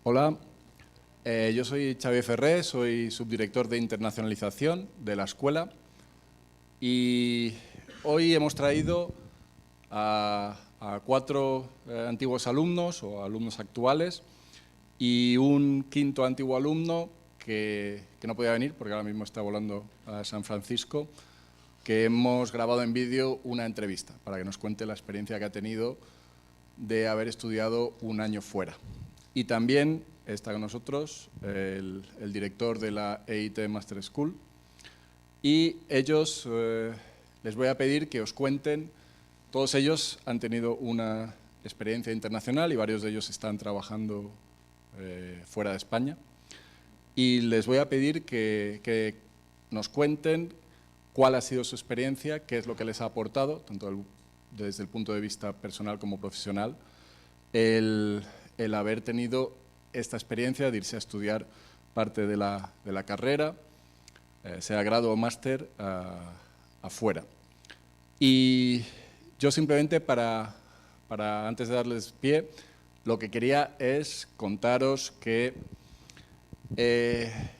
Hola, yo soy Xavier Ferré, soy subdirector de internacionalización de la escuela y hoy hemos traído a cuatro antiguos alumnos o alumnos actuales y un quinto antiguo alumno que no podía venir porque ahora mismo está volando a San Francisco, que hemos grabado en vídeo una entrevista para que nos cuente la experiencia que ha tenido de haber estudiado un año fuera. Y también está con nosotros el director de la EIT Master School. Y ellos, les voy a pedir que os cuenten, todos ellos han tenido una experiencia internacional y varios de ellos están trabajando fuera de España. Y les voy a pedir que nos cuenten cuál ha sido su experiencia, qué es lo que les ha aportado, tanto desde el punto de vista personal como profesional, el haber tenido esta experiencia de irse a estudiar parte de la carrera, sea grado o máster, afuera. Y yo simplemente antes de darles pie, lo que quería es contaros que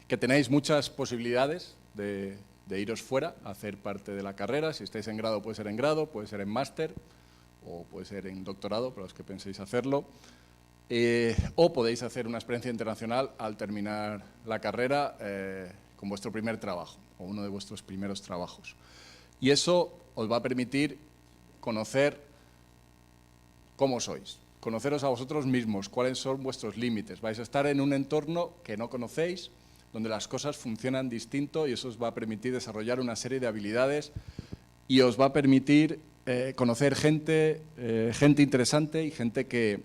tenéis muchas posibilidades de iros fuera a hacer parte de la carrera. Si estáis en grado, puede ser en grado, puede ser en máster o puede ser en doctorado, para los que penséis hacerlo. O podéis hacer una experiencia internacional al terminar la carrera con vuestro primer trabajo o uno de vuestros primeros trabajos. Y eso os va a permitir conocer cómo sois, conoceros a vosotros mismos, cuáles son vuestros límites. Vais a estar en un entorno que no conocéis, donde las cosas funcionan distinto y eso os va a permitir desarrollar una serie de habilidades y os va a permitir conocer gente interesante y gente que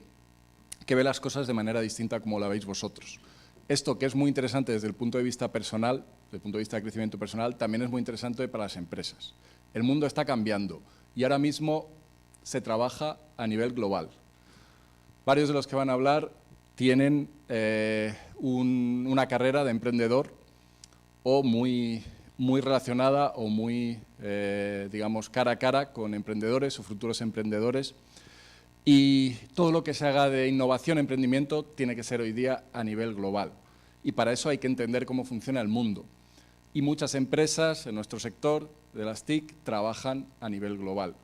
ve las cosas de manera distinta como la veis vosotros. Esto, que es muy interesante desde el punto de vista personal, desde el punto de vista de crecimiento personal, también es muy interesante para las empresas. El mundo está cambiando y ahora mismo se trabaja a nivel global. Varios de los que van a hablar tienen una carrera de emprendedor o muy relacionada o muy, digamos, cara a cara con emprendedores o futuros emprendedores. Y todo lo que se haga de innovación, emprendimiento, tiene que ser hoy día a nivel global. Y para eso hay que entender cómo funciona el mundo. Y muchas empresas en nuestro sector de las TIC trabajan a nivel global.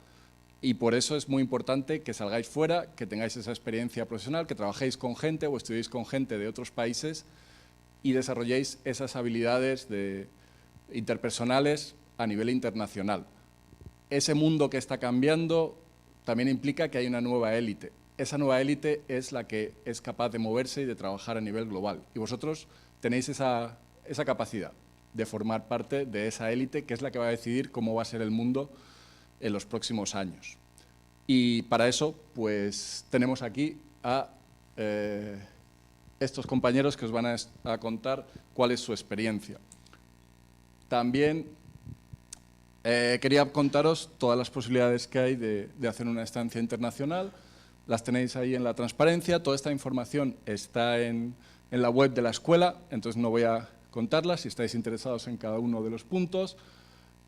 Y por eso es muy importante que salgáis fuera, que tengáis esa experiencia profesional, que trabajéis con gente o estudiéis con gente de otros países y desarrolléis esas habilidades interpersonales a nivel internacional. Ese mundo que está cambiando también implica que hay una nueva élite. Esa nueva élite es la que es capaz de moverse y de trabajar a nivel global. Y vosotros tenéis esa capacidad de formar parte de esa élite que es la que va a decidir cómo va a ser el mundo en los próximos años. Y para eso, pues, tenemos aquí a estos compañeros que os van a contar cuál es su experiencia. También quería contaros todas las posibilidades que hay de hacer una estancia internacional. Las tenéis ahí en la transparencia. Toda esta información está en la web de la escuela, entonces no voy a contarla. Si estáis interesados en cada uno de los puntos,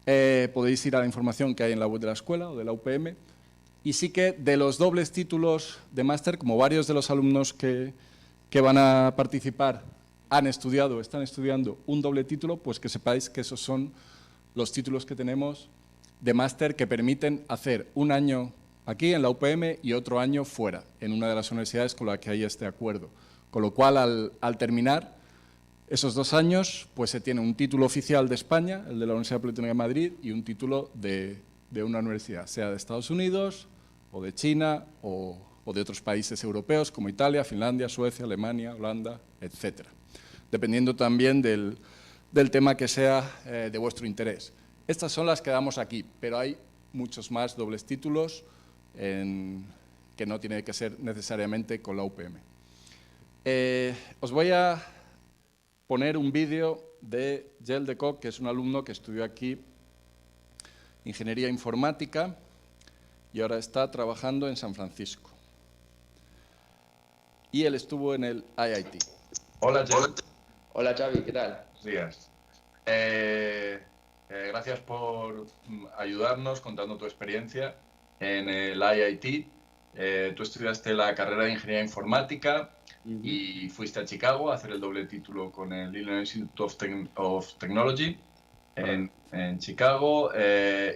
podéis ir a la información que hay en la web de la escuela o de la UPM. Y sí que de los dobles títulos de máster, como varios de los alumnos que van a participar han estudiado, están estudiando un doble título, pues que sepáis que esos son los títulos que tenemos de máster que permiten hacer un año aquí en la UPM y otro año fuera, en una de las universidades con la que hay este acuerdo. Con lo cual, al terminar esos 2 años, pues se tiene un título oficial de España, el de la Universidad Politécnica de Madrid, y un título de una universidad, sea de Estados Unidos, o de China, o de otros países europeos, como Italia, Finlandia, Suecia, Alemania, Holanda, etcétera. Dependiendo también del tema que sea de vuestro interés. Estas son las que damos aquí, pero hay muchos más dobles títulos que no tiene que ser necesariamente con la UPM. Os voy a poner un vídeo de Gel de Kock, que es un alumno que estudió aquí Ingeniería Informática y ahora está trabajando en San Francisco. Y él estuvo en el IIT. Hola, Gel. Hola, Xavi, ¿qué tal? Buenos días. Gracias por ayudarnos contando tu experiencia en el IIT. Tú estudiaste la carrera de Ingeniería Informática y fuiste a Chicago a hacer el doble título con el Illinois Institute of Technology en Chicago,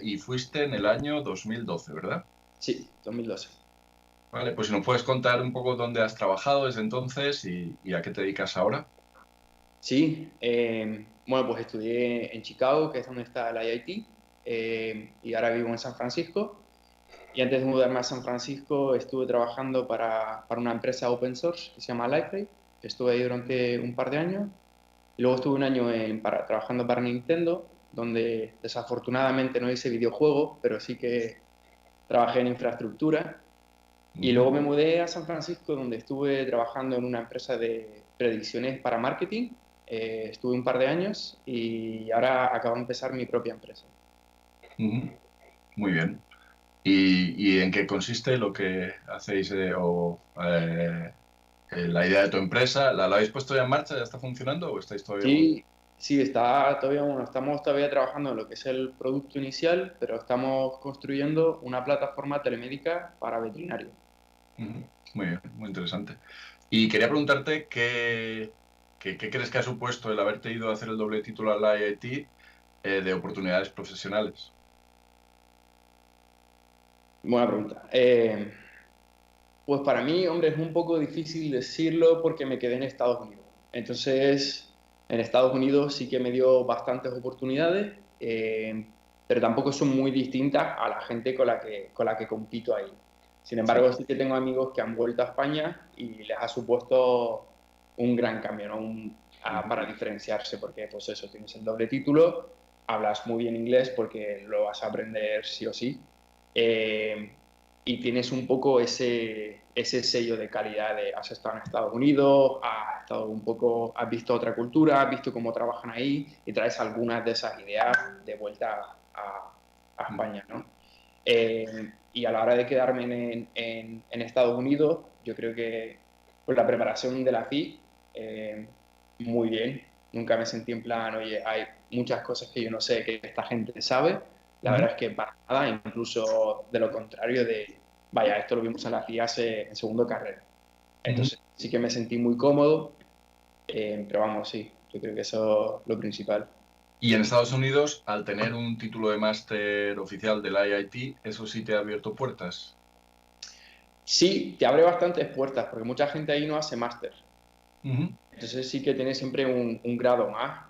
y fuiste en el año 2012, ¿verdad? Sí, 2012. Vale, pues si nos puedes contar un poco dónde has trabajado desde entonces y a qué te dedicas ahora. Sí, bueno, pues estudié en Chicago, que es donde está el IIT, y ahora vivo en San Francisco. Y antes de mudarme a San Francisco estuve trabajando para una empresa open source que se llama Liferay. Estuve ahí durante un par de años. Y luego estuve un año trabajando para Nintendo, donde desafortunadamente no hice videojuegos, pero sí que trabajé en infraestructura. Y luego me mudé a San Francisco, donde estuve trabajando en una empresa de predicciones para marketing. Estuve un par de años y ahora acabo de empezar mi propia empresa. Muy bien. ¿Y en qué consiste lo que hacéis la idea de tu empresa? ¿La habéis puesto ya en marcha? ¿Ya está funcionando o estáis todavía muy...? Sí, sí, está todavía, bueno, estamos todavía trabajando en lo que es el producto inicial, pero estamos construyendo una plataforma telemédica para veterinarios. Muy bien, muy interesante. Y quería preguntarte qué crees que ha supuesto el haberte ido a hacer el doble título a la IIT de oportunidades profesionales. Buena pregunta. Pues para mí, hombre, es un poco difícil decirlo porque me quedé en Estados Unidos. Entonces, en Estados Unidos sí que me dio bastantes oportunidades, pero tampoco son muy distintas a la gente con la que compito ahí. Sin embargo, sí que tengo amigos que han vuelto a España y les ha supuesto un gran cambio, ¿no? Para diferenciarse, porque pues eso, tienes el doble título, hablas muy bien inglés porque lo vas a aprender sí o sí. Y tienes un poco ese sello de calidad de has estado en Estados Unidos, has estado un poco, has visto otra cultura, has visto cómo trabajan ahí y traes algunas de esas ideas de vuelta a España, ¿no? Y a la hora de quedarme en Estados Unidos, yo creo que pues, la preparación de la FI, muy bien. Nunca me sentí en plan, oye, hay muchas cosas que yo no sé que esta gente sabe. La verdad es que para nada, incluso de lo contrario de, vaya, esto lo vimos en la FI hace en segundo carrera. Entonces sí que me sentí muy cómodo, pero vamos, sí, yo creo que eso es lo principal. Y en Estados Unidos, al tener un título de máster oficial del IIT, ¿eso sí te ha abierto puertas? Sí, te abre bastantes puertas, porque mucha gente ahí no hace máster. Ujú. Entonces sí que tienes siempre un grado más.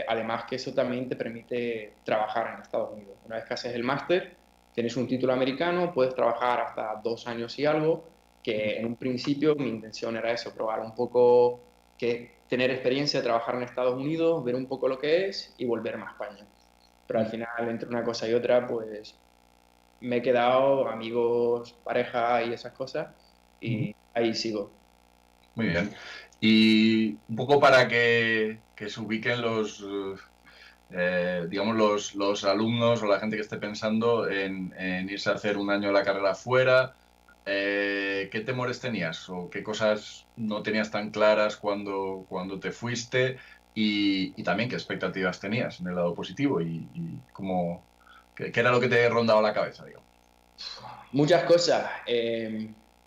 Además que eso también te permite trabajar en Estados Unidos. Una vez que haces el máster, tienes un título americano, puedes trabajar hasta 2 años y algo, que en un principio mi intención era eso, probar un poco, tener experiencia de trabajar en Estados Unidos, ver un poco lo que es y volverme a España. Pero al final, entre una cosa y otra, pues me he quedado amigos, pareja y esas cosas, y ahí sigo. Muy bien. Y un poco para que se ubiquen digamos, los alumnos o la gente que esté pensando en irse a hacer un año la carrera fuera, ¿qué temores tenías o qué cosas no tenías tan claras cuando te fuiste y también qué expectativas tenías en el lado positivo y qué era lo que te rondaba la cabeza, digamos? Muchas cosas.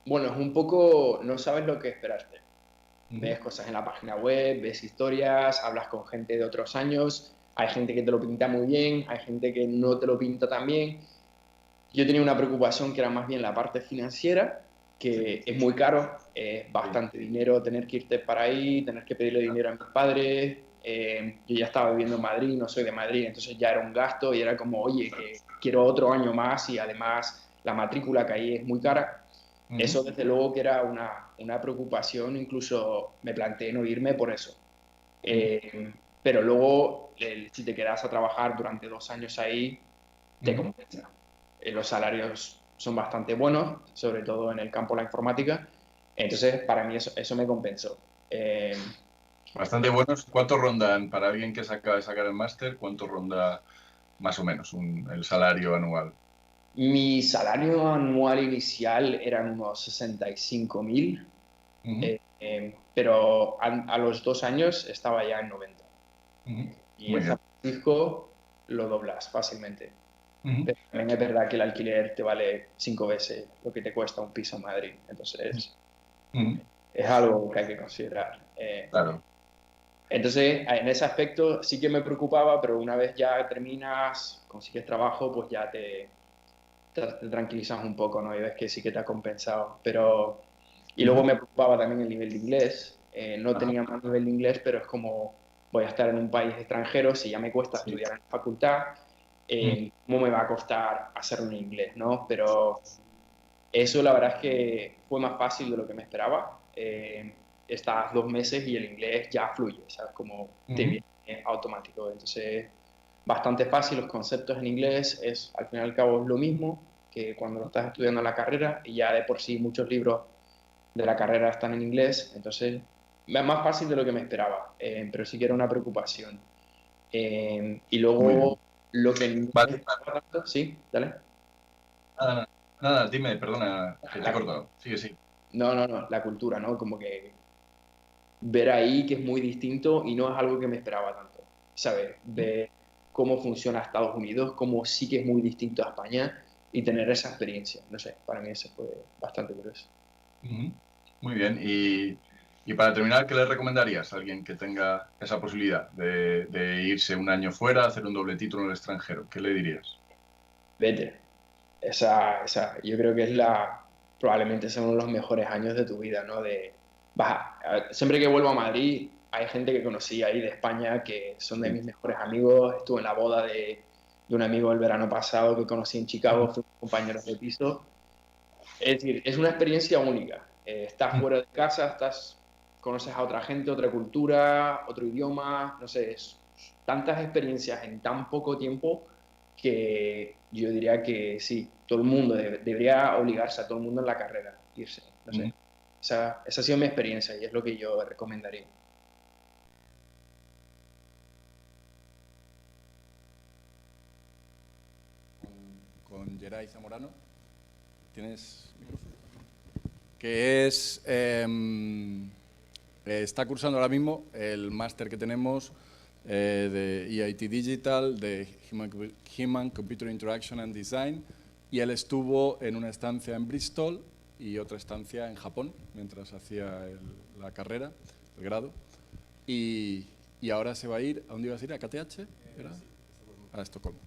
Bueno, es un poco, no sabes lo que esperarte. Ujú. Ves cosas en la página web, ves historias, hablas con gente de otros años, hay gente que te lo pinta muy bien, hay gente que no te lo pinta tan bien. Yo tenía una preocupación que era más bien la parte financiera, que es muy caro, es bastante dinero tener que irte para ahí, tener que pedirle dinero a mis padres. Yo ya estaba viviendo en Madrid, no soy de Madrid, entonces ya era un gasto y era como, oye, que quiero otro año más y además la matrícula que ahí es muy cara. Ujú. Eso desde luego que era una preocupación, incluso me planteé no irme por eso. Ujú. Pero luego, si te quedas a trabajar durante 2 años ahí, te Ujú. compensa. Los salarios son bastante buenos, sobre todo en el campo de la informática. Entonces, para mí eso me compensó. Bastante buenos. ¿Cuánto rondan para alguien que se acaba de sacar el máster? ¿Cuánto ronda más o menos el salario anual? Mi salario anual inicial eran unos 65.000, Ujú. pero a los 2 años estaba ya en 90. Ujú. Y Muy en San bien. Francisco lo doblas fácilmente. Ujú. Pero también es verdad que el alquiler te vale 5 veces lo que te cuesta un piso en Madrid. Entonces, Ujú. es algo que hay que considerar. Claro. Entonces, en ese aspecto sí que me preocupaba, pero una vez ya terminas, consigues trabajo, pues ya te tranquilizas un poco, ¿no? Y ves que sí que te ha compensado. Pero, y luego Ujú. me preocupaba también el nivel de inglés. No Ajá. tenía más nivel de inglés, pero es como voy a estar en un país extranjero, si ya me cuesta Sí. estudiar en la facultad, Mm. ¿cómo me va a costar hacerlo en inglés, ¿no? Pero eso la verdad es que fue más fácil de lo que me esperaba. Estás 2 meses y el inglés ya fluye, ¿sabes? Como te Ujú. viene automático. Entonces, bastante fácil, los conceptos en inglés es al fin y al cabo lo mismo que cuando lo estás estudiando en la carrera y ya de por sí muchos libros de la carrera están en inglés, entonces es más fácil de lo que me esperaba, pero sí que era una preocupación. Y Muy bien. luego lo que no me Vale. esperaba tanto, sí, dale. Nada, nada, nada, dime, perdona, que te he La- cortado. Sigue, sí. no, la cultura, ¿no? Como que ver ahí que es muy distinto y no es algo que me esperaba tanto, ¿sabes? Ver cómo funciona Estados Unidos, cómo sí que es muy distinto a España y tener esa experiencia, no sé, para mí eso fue bastante curioso. Ujú. Muy bien. Y para terminar, ¿qué le recomendarías a alguien que tenga esa posibilidad de irse un año fuera, hacer un doble título en el extranjero? ¿Qué le dirías? Vete, yo creo que probablemente son uno de los mejores años de tu vida, ¿no? Siempre que vuelvo a Madrid, hay gente que conocí ahí de España que son de Sí. mis mejores amigos. Estuve en la boda de un amigo el verano pasado que conocí en Chicago, fuimos compañeros de piso. Es decir, es una experiencia única. Estás fuera de casa, conoces a otra gente, otra cultura, otro idioma, no sé, tantas experiencias en tan poco tiempo que yo diría que sí, todo el mundo debería obligarse a todo el mundo en la carrera, irse, no sé. Ujú. Esa ha sido mi experiencia y es lo que yo recomendaría. Con Geray Zamorano. ¿Tienes micrófono? Que está cursando ahora mismo el máster que tenemos de EIT Digital, de Human Computer Interaction and Design, y él estuvo en una estancia en Bristol y otra estancia en Japón, mientras hacía la carrera, el grado, y ahora se va a ir, ¿a dónde ibas a ir? ¿A KTH? ¿Era? A Estocolmo.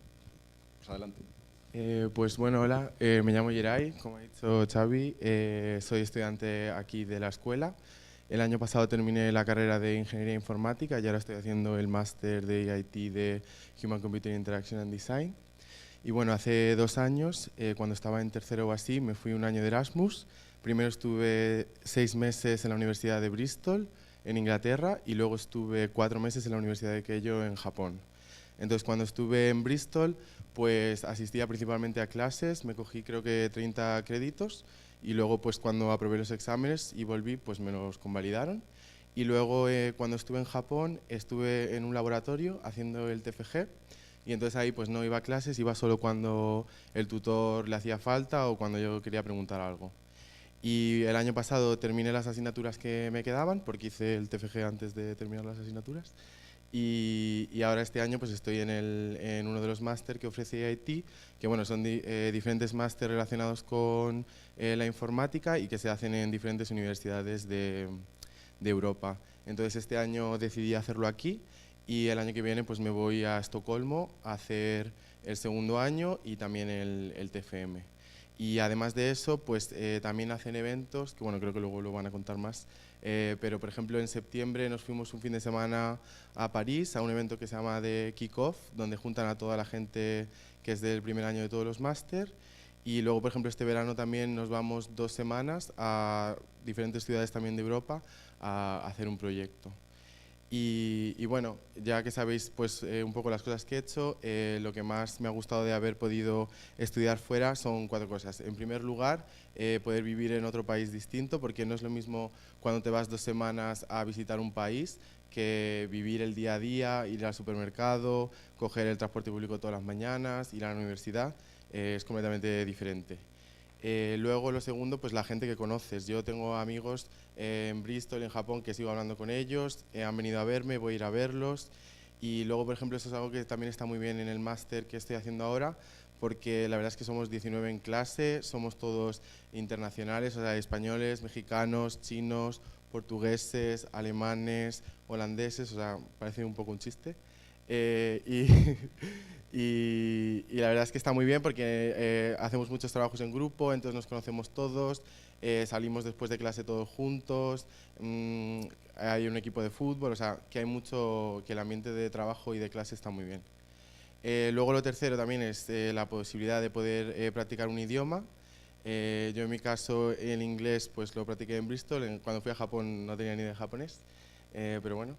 Pues adelante. Pues bueno, hola, me llamo Yeray, como ha dicho Xavi, soy estudiante aquí de la escuela. El año pasado terminé la carrera de Ingeniería Informática y ahora estoy haciendo el máster de EIT de Human Computer Interaction and Design. Y bueno, hace 2 años, cuando estaba en tercero o así, me fui un año de Erasmus. Primero estuve 6 meses en la Universidad de Bristol, en Inglaterra, y luego estuve 4 meses en la Universidad de Keio, en Japón. Entonces, cuando estuve en Bristol, pues asistía principalmente a clases, me cogí creo que 30 créditos y luego pues cuando aprobé los exámenes y volví, pues me los convalidaron. Y luego cuando estuve en Japón, estuve en un laboratorio haciendo el TFG y entonces ahí pues no iba a clases, iba solo cuando el tutor le hacía falta o cuando yo quería preguntar algo. Y el año pasado terminé las asignaturas que me quedaban, porque hice el TFG antes de terminar las asignaturas. Y ahora este año pues estoy en uno de los máster que ofrece EIT, que bueno, son diferentes máster relacionados con la informática y que se hacen en diferentes universidades de Europa. Entonces este año decidí hacerlo aquí y el año que viene pues me voy a Estocolmo a hacer el segundo año y también el TFM. Y además de eso, pues también hacen eventos, que bueno, creo que luego lo van a contar más, pero por ejemplo en septiembre nos fuimos un fin de semana a París a un evento que se llama The Kick-Off, donde juntan a toda la gente que es del primer año de todos los máster. Y luego, por ejemplo, este verano también nos vamos 2 semanas a diferentes ciudades también de Europa a hacer un proyecto. Y bueno, ya que sabéis pues, un poco las cosas que he hecho, lo que más me ha gustado de haber podido estudiar fuera son 4 cosas. En primer lugar, poder vivir en otro país distinto, porque no es lo mismo cuando te vas 2 semanas a visitar un país que vivir el día a día, ir al supermercado, coger el transporte público todas las mañanas, ir a la universidad, es completamente diferente. Luego lo segundo, pues la gente que conoces. Yo tengo amigos en Bristol, en Japón, que sigo hablando con ellos, han venido a verme, voy a ir a verlos Y luego, por ejemplo, eso es algo que también está muy bien en el máster que estoy haciendo ahora, porque la verdad es que somos 19 en clase, somos todos internacionales, o sea, españoles, mexicanos, chinos, portugueses, alemanes, holandeses, o sea, parece un poco un chiste. Y la verdad es que está muy bien porque hacemos muchos trabajos en grupo, entonces nos conocemos todos, salimos después de clase todos juntos, hay un equipo de fútbol, o sea, que hay mucho, que el ambiente de trabajo y de clase está muy bien. Luego lo tercero también es la posibilidad de poder practicar un idioma. Yo en mi caso el inglés pues lo practiqué en Bristol, cuando fui a Japón no tenía ni de japonés, pero bueno.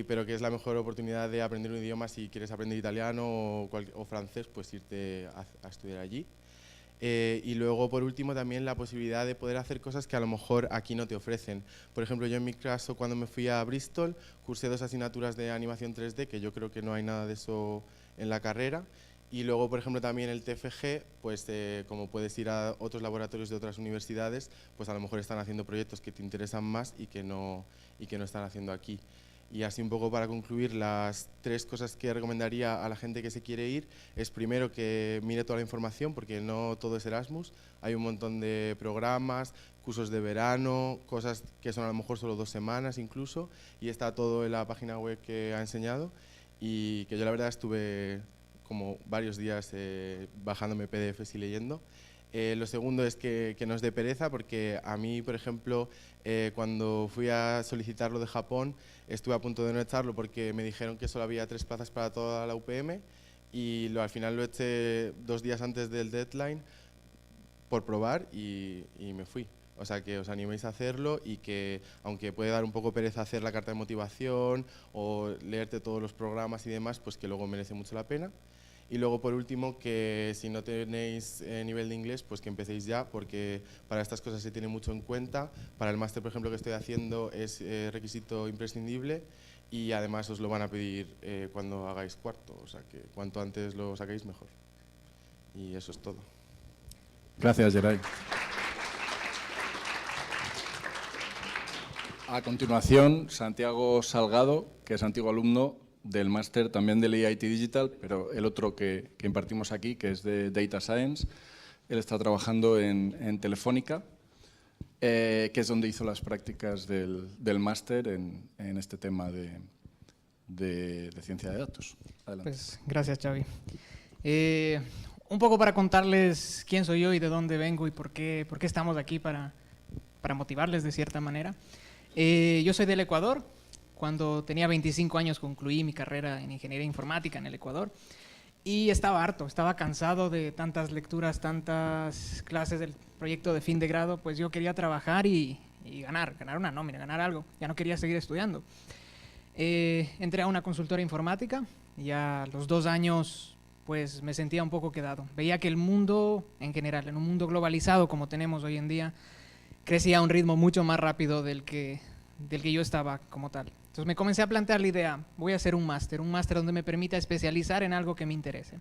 Pero que es la mejor oportunidad de aprender un idioma si quieres aprender italiano o francés, pues irte a estudiar allí. Y luego, por último, también la posibilidad de poder hacer cosas que a lo mejor aquí no te ofrecen. Por ejemplo, yo en mi caso, cuando me fui a Bristol, cursé 2 asignaturas de animación 3D, que yo creo que no hay nada de eso en la carrera. Y luego, por ejemplo, también el TFG, pues como puedes ir a otros laboratorios de otras universidades, pues a lo mejor están haciendo proyectos que te interesan más y que no están haciendo aquí. Y así un poco para concluir, las 3 cosas que recomendaría a la gente que se quiere ir es primero que mire toda la información, porque no todo es Erasmus, hay un montón de programas, cursos de verano, cosas que son a lo mejor solo 2 semanas incluso, y está todo en la página web que ha enseñado, y que yo la verdad estuve como varios días bajándome PDFs y leyendo. Lo segundo es que no es de pereza, porque a mí, por ejemplo, cuando fui a solicitar lo de Japón, estuve a punto de no echarlo porque me dijeron que solo había 3 plazas para toda la UPM y al final lo eché 2 días antes del deadline por probar y me fui. O sea, que os animéis a hacerlo y que, aunque puede dar un poco pereza hacer la carta de motivación o leerte todos los programas y demás, pues que luego merece mucho la pena. Y luego, por último, que si no tenéis nivel de inglés, pues que empecéis ya, porque para estas cosas se tiene mucho en cuenta. Para el máster, por ejemplo, que estoy haciendo es requisito imprescindible y además os lo van a pedir cuando hagáis cuarto, o sea que cuanto antes lo saquéis mejor. Y eso es todo. Gracias, Geray. A continuación, Santiago Salgado, que es antiguo alumno del máster también del EIT Digital, pero el otro que impartimos aquí, que es de Data Science. Él está trabajando en Telefónica, que es donde hizo las prácticas del máster en este tema de ciencia de datos. Adelante. Pues gracias, Xavi. Un poco para contarles quién soy yo y de dónde vengo y por qué estamos aquí para motivarles de cierta manera. Yo soy del Ecuador. Cuando tenía 25 años concluí mi carrera en Ingeniería Informática en el Ecuador y estaba harto, estaba cansado de tantas lecturas, tantas clases del proyecto de fin de grado, pues yo quería trabajar y ganar una nómina, ganar algo, ya no quería seguir estudiando. Entré a una consultora informática y a los 2 años pues me sentía un poco quedado. Veía que el mundo en general, en un mundo globalizado como tenemos hoy en día, crecía a un ritmo mucho más rápido del que yo estaba como tal. Entonces me comencé a plantear la idea, voy a hacer un máster donde me permita especializar en algo que me interese.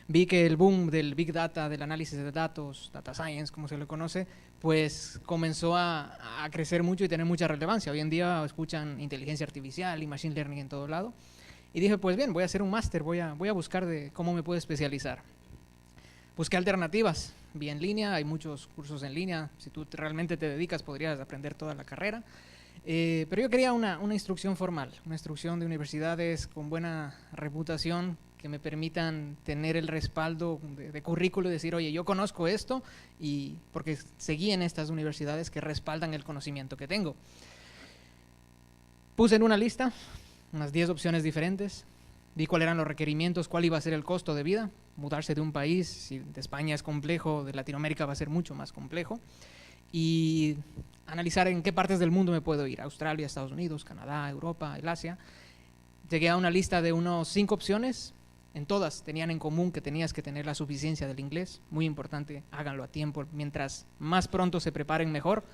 Vi que el boom del Big Data, del análisis de datos, Data Science, como se le conoce, pues comenzó a crecer mucho y tener mucha relevancia. Hoy en día escuchan inteligencia artificial y machine learning en todo lado. Y dije, pues bien, voy a hacer un máster, voy a buscar de cómo me puedo especializar. Busqué alternativas, vi en línea, hay muchos cursos en línea, si tú realmente te dedicas podrías aprender toda la carrera. Pero yo quería una instrucción formal, una instrucción de universidades con buena reputación que me permitan tener el respaldo de currículo y decir, oye, yo conozco esto y porque seguí en estas universidades que respaldan el conocimiento que tengo. Puse en una lista unas 10 opciones diferentes, vi cuáles eran los requerimientos, cuál iba a ser el costo de vida, mudarse de un país, si de España es complejo, de Latinoamérica va a ser mucho más complejo, y analizar en qué partes del mundo me puedo ir, Australia, Estados Unidos, Canadá, Europa, el Asia. Llegué a una lista de unos 5 opciones, en todas tenían en común que tenías que tener la suficiencia del inglés, muy importante, háganlo a tiempo, mientras más pronto se preparen mejor,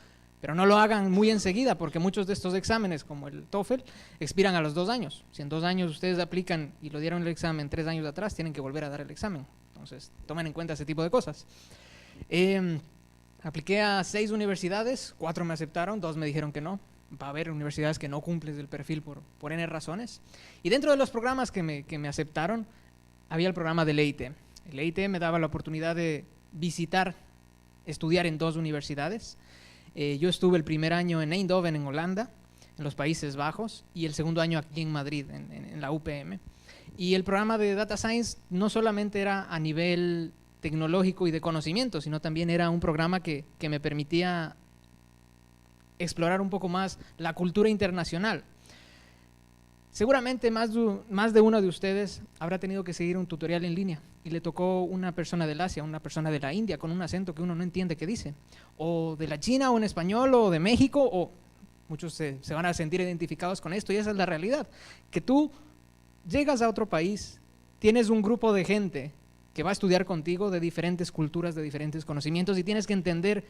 pero no lo hagan muy enseguida porque muchos de estos exámenes, como el TOEFL, expiran a los 2 años. Si en 2 años ustedes aplican y lo dieron el examen 3 años atrás, tienen que volver a dar el examen. Entonces, tomen en cuenta ese tipo de cosas. Apliqué a 6 universidades, 4 me aceptaron, 2 me dijeron que no. va a haber universidades que no cumples el perfil por N razones. Y dentro de los programas que me aceptaron, había el programa del EIT. El EIT me daba la oportunidad de estudiar en 2 universidades. Yo estuve el primer año en Eindhoven, en Holanda, en los Países Bajos, y el segundo año aquí en Madrid, en la UPM. Y el programa de Data Science no solamente era a nivel tecnológico y de conocimiento, sino también era un programa que me permitía explorar un poco más la cultura internacional. Seguramente más de uno de ustedes habrá tenido que seguir un tutorial en línea y le tocó una persona del Asia, una persona de la India con un acento que uno no entiende qué dice, o de la China o en español, o de México, o muchos se van a sentir identificados con esto, y esa es la realidad, que tú llegas a otro país, tienes un grupo de gente que va a estudiar contigo de diferentes culturas, de diferentes conocimientos, y tienes que entender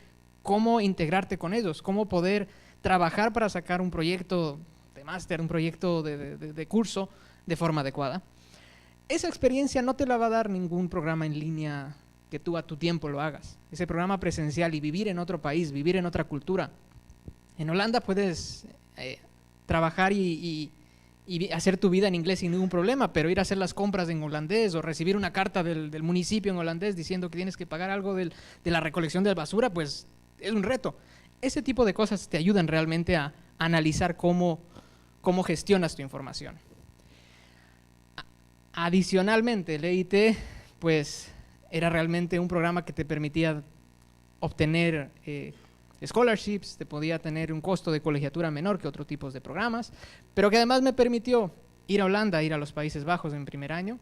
cómo integrarte con ellos, cómo poder trabajar para sacar un proyecto de máster, un proyecto de curso de forma adecuada. Esa experiencia no te la va a dar ningún programa en línea que tú a tu tiempo lo hagas. Ese programa presencial y vivir en otro país, vivir en otra cultura. En Holanda puedes trabajar y hacer tu vida en inglés sin ningún problema, pero ir a hacer las compras en holandés o recibir una carta del municipio en holandés diciendo que tienes que pagar algo de la recolección de basura, pues es un reto. Ese tipo de cosas te ayudan realmente a analizar cómo gestionas tu información. Adicionalmente, el EIT pues, era realmente un programa que te permitía obtener scholarships, te podía tener un costo de colegiatura menor que otros tipos de programas, pero que además me permitió ir a Holanda, ir a los Países Bajos en primer año.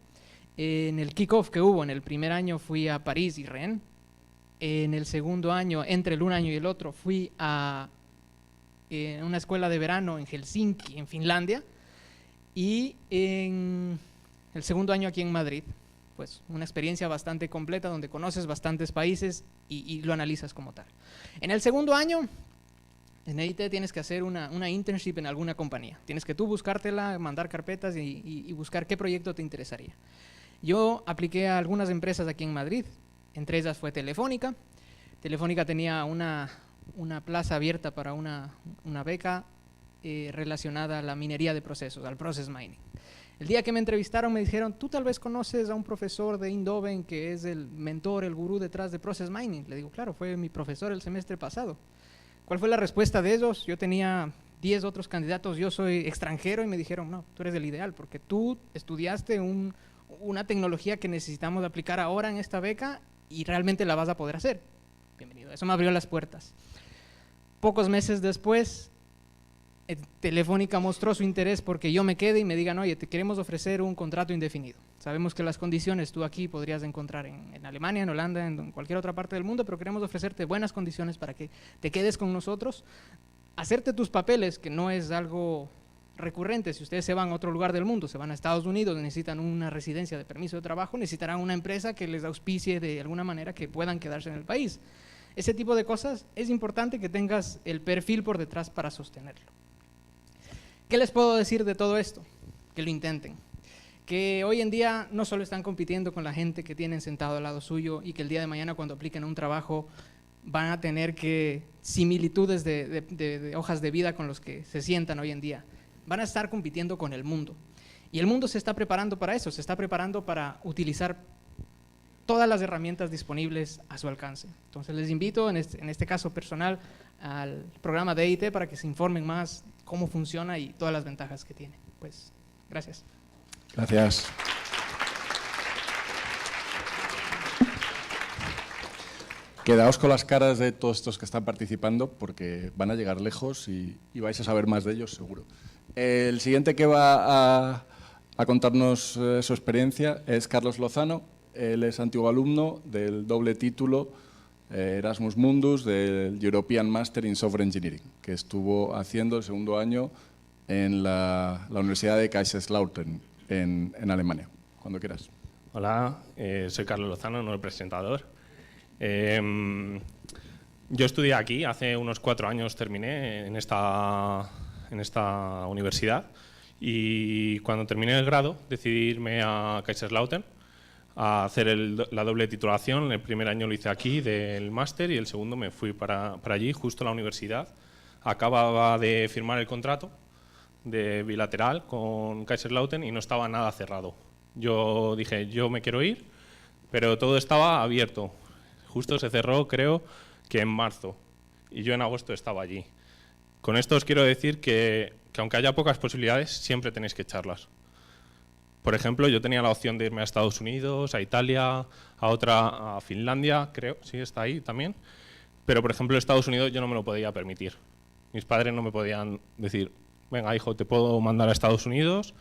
En el kick-off que hubo en el primer año fui a París y Rennes. En el segundo año, entre el un año y el otro, fui a una escuela de verano en Helsinki, en Finlandia, y en el segundo año aquí en Madrid. Pues una experiencia bastante completa donde conoces bastantes países y lo analizas como tal. En el segundo año, en EIT tienes que hacer una internship en alguna compañía. Tienes que tú buscártela, mandar carpetas y buscar qué proyecto te interesaría. Yo apliqué a algunas empresas aquí en Madrid, entre ellas fue Telefónica. Telefónica tenía una plaza abierta para una beca relacionada a la minería de procesos, al process mining. El día que me entrevistaron me dijeron, tú tal vez conoces a un profesor de Eindhoven que es el mentor, el gurú detrás de process mining. Le digo, claro, fue mi profesor el semestre pasado. ¿Cuál fue la respuesta de ellos? Yo tenía 10 otros candidatos, yo soy extranjero, y me dijeron, no, tú eres el ideal porque tú estudiaste una tecnología que necesitamos aplicar ahora en esta beca y realmente la vas a poder hacer. Bienvenido. Eso me abrió las puertas. Pocos meses después, Telefónica mostró su interés porque yo me quede y me digan, oye, te queremos ofrecer un contrato indefinido. Sabemos que las condiciones tú aquí podrías encontrar en Alemania, en Holanda, en cualquier otra parte del mundo, pero queremos ofrecerte buenas condiciones para que te quedes con nosotros, hacerte tus papeles, que no es algo recurrente. Si ustedes se van a otro lugar del mundo, se van a Estados Unidos, necesitan una residencia de permiso de trabajo, necesitarán una empresa que les auspicie de alguna manera que puedan quedarse en el país. Ese tipo de cosas es importante que tengas el perfil por detrás para sostenerlo. ¿Qué les puedo decir de todo esto? Que lo intenten. Que hoy en día no solo están compitiendo con la gente que tienen sentado al lado suyo y que el día de mañana cuando apliquen a un trabajo van a tener similitudes de hojas de vida con los que se sientan hoy en día. Van a estar compitiendo con el mundo. Y el mundo se está preparando para eso, se está preparando para utilizar todas las herramientas disponibles a su alcance. Entonces les invito, en este caso personal, al programa de EIT para que se informen más cómo funciona y todas las ventajas que tiene. Pues, gracias. Gracias. Quedaos con las caras de todos estos que están participando porque van a llegar lejos y vais a saber más de ellos seguro. El siguiente que va a contarnos su experiencia es Carlos Lozano. Él es antiguo alumno del doble título Erasmus Mundus del European Master in Software Engineering, que estuvo haciendo el segundo año en la Universidad de Kaiserslautern, en Alemania. Cuando quieras. Hola, soy Carlos Lozano, no el presentador. Yo estudié aquí, hace unos 4 años terminé en esta universidad, y cuando terminé el grado decidí irme a Kaiserslautern a hacer la doble titulación. El primer año lo hice aquí del máster y el segundo me fui para allí, justo a la universidad acababa de firmar el contrato de bilateral con Kaiserslautern y no estaba nada cerrado. Yo dije, yo me quiero ir, pero todo estaba abierto. Justo se cerró, creo, que en marzo, y yo en agosto estaba allí. Con esto os quiero decir que aunque haya pocas posibilidades, siempre tenéis que echarlas. Por ejemplo, yo tenía la opción de irme a Estados Unidos, a Italia, a Finlandia, creo, sí, está ahí también. Pero, por ejemplo, Estados Unidos yo no me lo podía permitir. Mis padres no me podían decir, venga, hijo, te puedo mandar a Estados Unidos,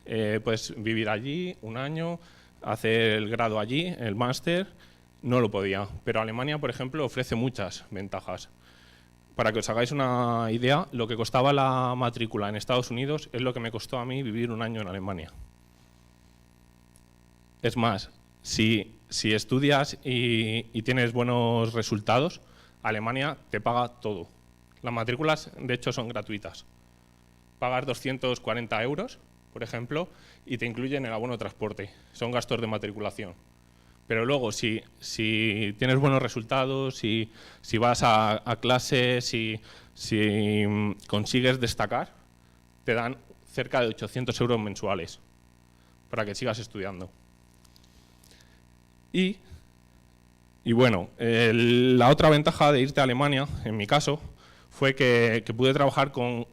puedes vivir allí un año, hacer el grado allí, el máster. No lo podía. Pero Alemania, por ejemplo, ofrece muchas ventajas. Para que os hagáis una idea, lo que costaba la matrícula en Estados Unidos es lo que me costó a mí vivir un año en Alemania. Es más, si estudias y tienes buenos resultados, Alemania te paga todo. Las matrículas, de hecho, son gratuitas. Pagas 240 euros, por ejemplo, y te incluyen el abono de transporte. Son gastos de matriculación. Pero luego, si tienes buenos resultados, si vas a clases, si consigues destacar, te dan cerca de 800 euros mensuales para que sigas estudiando. Y bueno, la otra ventaja de irte a Alemania, en mi caso, fue que pude trabajar con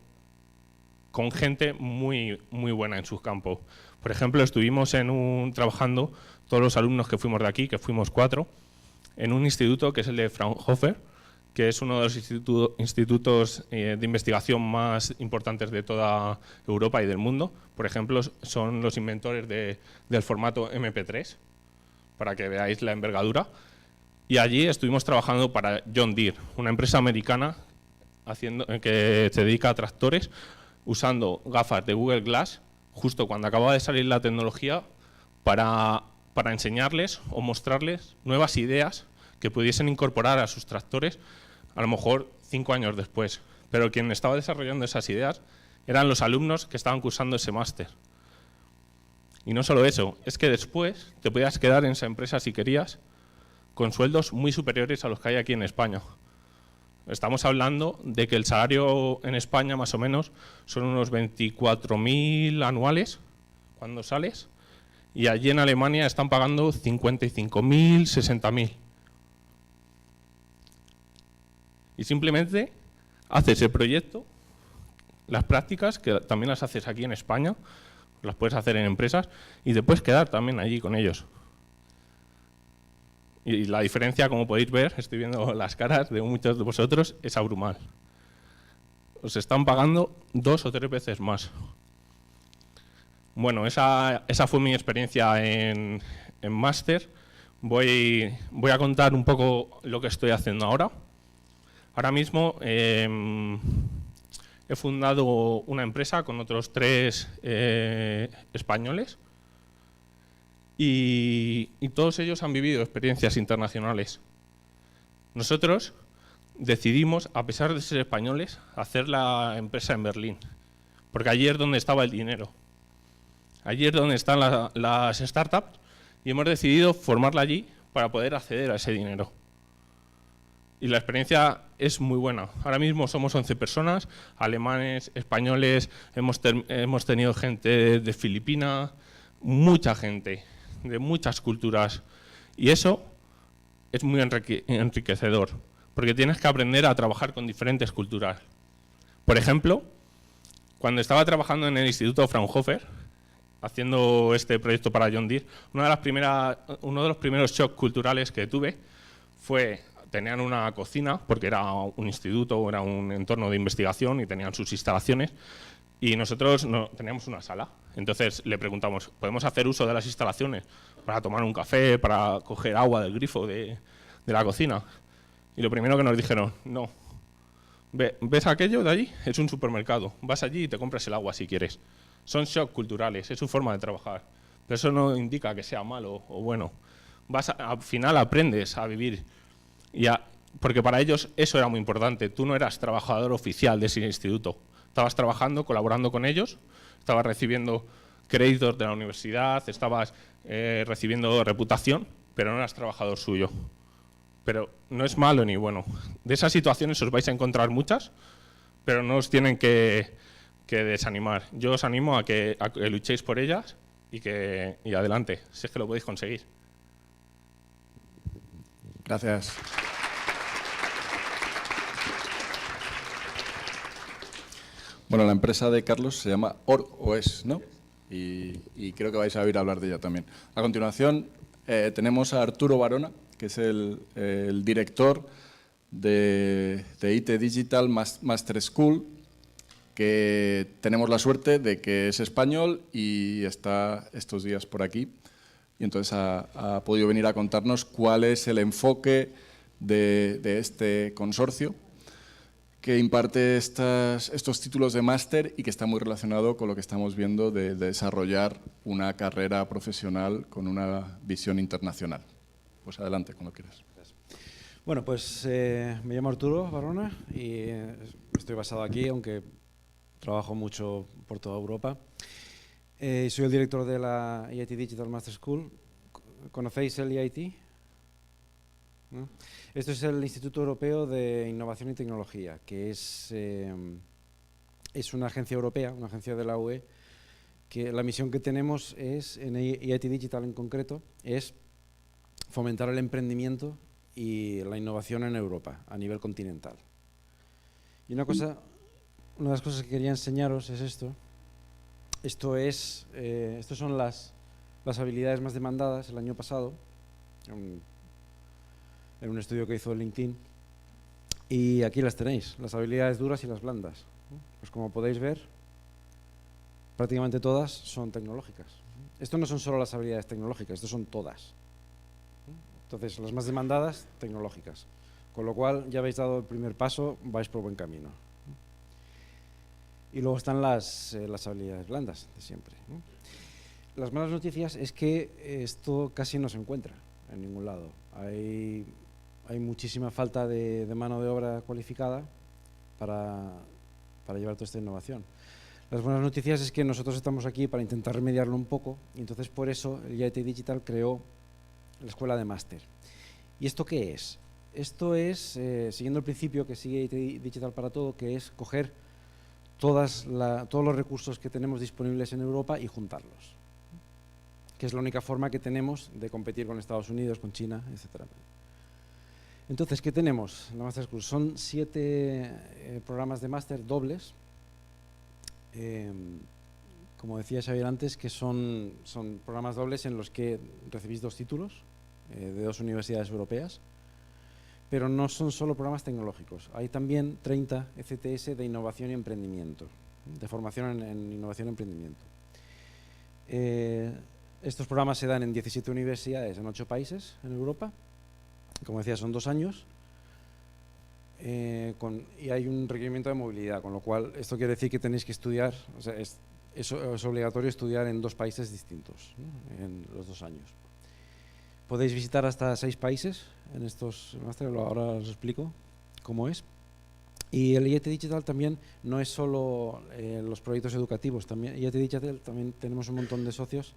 gente muy buena en sus campos. Por ejemplo, estuvimos trabajando, todos los alumnos que fuimos de aquí, que fuimos 4, en un instituto que es el de Fraunhofer, que es uno de los institutos de investigación más importantes de toda Europa y del mundo. Por ejemplo, son los inventores del formato MP3, para que veáis la envergadura. Y allí estuvimos trabajando para John Deere, una empresa americana que se dedica a tractores, usando gafas de Google Glass, justo cuando acababa de salir la tecnología, para enseñarles o mostrarles nuevas ideas que pudiesen incorporar a sus tractores, a lo mejor 5 años después. Pero quien estaba desarrollando esas ideas eran los alumnos que estaban cursando ese máster. Y no solo eso, es que después te podías quedar en esa empresa si querías, con sueldos muy superiores a los que hay aquí en España. Estamos hablando de que el salario en España, más o menos, son unos 24.000 anuales cuando sales, y allí en Alemania están pagando 55.000, 60.000. Y simplemente haces el proyecto, las prácticas, que también las haces aquí en España, las puedes hacer en empresas, y te puedes quedar también allí con ellos. Y la diferencia, como podéis ver, estoy viendo las caras de muchos de vosotros, es abrumal. Os están pagando 2 o 3 veces más. Bueno, esa fue mi experiencia en máster. Voy a contar un poco lo que estoy haciendo ahora. Ahora mismo he fundado una empresa con otros 3 españoles. Y todos ellos han vivido experiencias internacionales. Nosotros decidimos, a pesar de ser españoles, hacer la empresa en Berlín, porque allí es donde estaba el dinero. Allí es donde están las startups y hemos decidido formarla allí para poder acceder a ese dinero. Y la experiencia es muy buena. Ahora mismo somos 11 personas, alemanes, españoles, hemos tenido gente de Filipinas, mucha gente de muchas culturas, y eso es muy enriquecedor, porque tienes que aprender a trabajar con diferentes culturas. Por ejemplo, cuando estaba trabajando en el Instituto Fraunhofer, haciendo este proyecto para John Deere, uno de los primeros shocks culturales que tuve fue, tenían una cocina, porque era un instituto, era un entorno de investigación y tenían sus instalaciones, y nosotros no teníamos una sala. Entonces le preguntamos, ¿podemos hacer uso de las instalaciones para tomar un café, para coger agua del grifo de la cocina? Y lo primero que nos dijeron, no. ¿Ves aquello de allí? Es un supermercado. Vas allí y te compras el agua si quieres. Son shocks culturales, es su forma de trabajar. Pero eso no indica que sea malo o bueno. Al final aprendes a vivir. Porque para ellos eso era muy importante. Tú no eras trabajador oficial de ese instituto. Estabas trabajando, colaborando con ellos, estabas recibiendo créditos de la universidad, estabas recibiendo reputación, pero no eras trabajador suyo. Pero no es malo ni bueno. De esas situaciones os vais a encontrar muchas, pero no os tienen que desanimar. Yo os animo a que luchéis por ellas y adelante, si es que lo podéis conseguir. Gracias. Bueno, la empresa de Carlos se llama OROS, ¿no? Y creo que vais a oír hablar de ella también. A continuación tenemos a Arturo Barona, que es el director de IT Digital Master School, que tenemos la suerte de que es español y está estos días por aquí. Y entonces ha podido venir a contarnos cuál es el enfoque de este consorcio que imparte estos títulos de máster y que está muy relacionado con lo que estamos viendo de desarrollar una carrera profesional con una visión internacional. Pues adelante, cuando quieras. Bueno, pues me llamo Arturo Barona y estoy basado aquí, aunque trabajo mucho por toda Europa. Soy el director de la IT Digital Master School. ¿Conocéis el EIT? ¿No? Esto es el Instituto Europeo de Innovación y Tecnología, que es una agencia europea, una agencia de la UE, que la misión que tenemos es, en EIT Digital en concreto, es fomentar el emprendimiento y la innovación en Europa, a nivel continental. Y una de las cosas que quería enseñaros es esto. Estos son las habilidades más demandadas el año pasado, en un estudio que hizo LinkedIn, y aquí las tenéis, las habilidades duras y las blandas. Pues como podéis ver, prácticamente todas son tecnológicas. Esto no son solo las habilidades tecnológicas, esto son todas. Entonces, las más demandadas, tecnológicas. Con lo cual, ya habéis dado el primer paso, vais por buen camino. Y luego están las habilidades blandas de siempre. Las malas noticias es que esto casi no se encuentra en ningún lado. Hay muchísima falta de mano de obra cualificada para llevar toda esta innovación. Las buenas noticias es que nosotros estamos aquí para intentar remediarlo un poco, y entonces por eso el IIT Digital creó la escuela de máster. ¿Y esto qué es? Esto es, siguiendo el principio que sigue IIT Digital para todo, que es coger todos los recursos que tenemos disponibles en Europa y juntarlos, que es la única forma que tenemos de competir con Estados Unidos, con China, etc. Entonces, ¿qué tenemos en la Master School? Son 7 programas de máster dobles, como decía Xavier antes, que son programas dobles en los que recibís 2 títulos de 2 universidades europeas, pero no son solo programas tecnológicos. Hay también 30 ECTS de innovación y emprendimiento, de formación en innovación y emprendimiento. Estos programas se dan en 17 universidades en 8 países en Europa. Como decía, son 2 años y hay un requerimiento de movilidad, con lo cual esto quiere decir que tenéis que estudiar, o sea, es obligatorio estudiar en 2 países distintos, ¿no? En los 2 años. Podéis visitar hasta 6 países en estos máster, ahora os explico cómo es. Y el IIT Digital también no es solo los proyectos educativos, también IIT Digital también tenemos un montón de socios,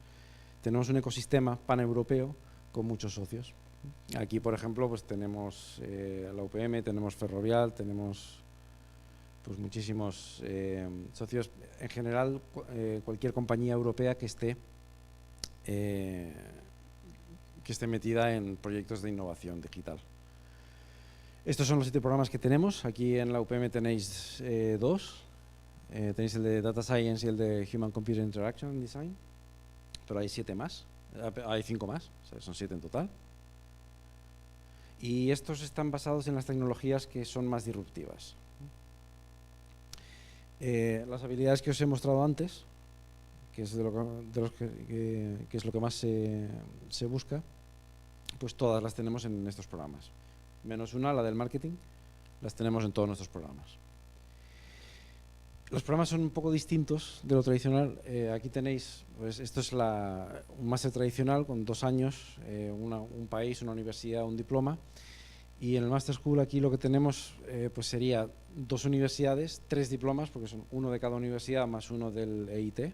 tenemos un ecosistema paneuropeo con muchos socios. Aquí, por ejemplo, pues tenemos la UPM, tenemos Ferrovial, tenemos pues muchísimos socios. En general, cualquier compañía europea que esté metida en proyectos de innovación digital. Estos son los 7 programas que tenemos. Aquí en la UPM tenéis 2. Tenéis el de Data Science y el de Human Computer Interaction Design. Pero hay 7 más. Hay 5 más. O sea, son 7 en total. Y estos están basados en las tecnologías que son más disruptivas. Las habilidades que os he mostrado antes, que es que es lo que más se busca, pues todas las tenemos en estos programas. Menos una, la del marketing, las tenemos en todos nuestros programas. Los programas son un poco distintos de lo tradicional. Aquí tenéis, pues esto es un máster tradicional con 2 años, un país, una universidad, un diploma. Y en el Master School aquí lo que tenemos pues sería 2 universidades, 3 diplomas, porque son uno de cada universidad más uno del EIT.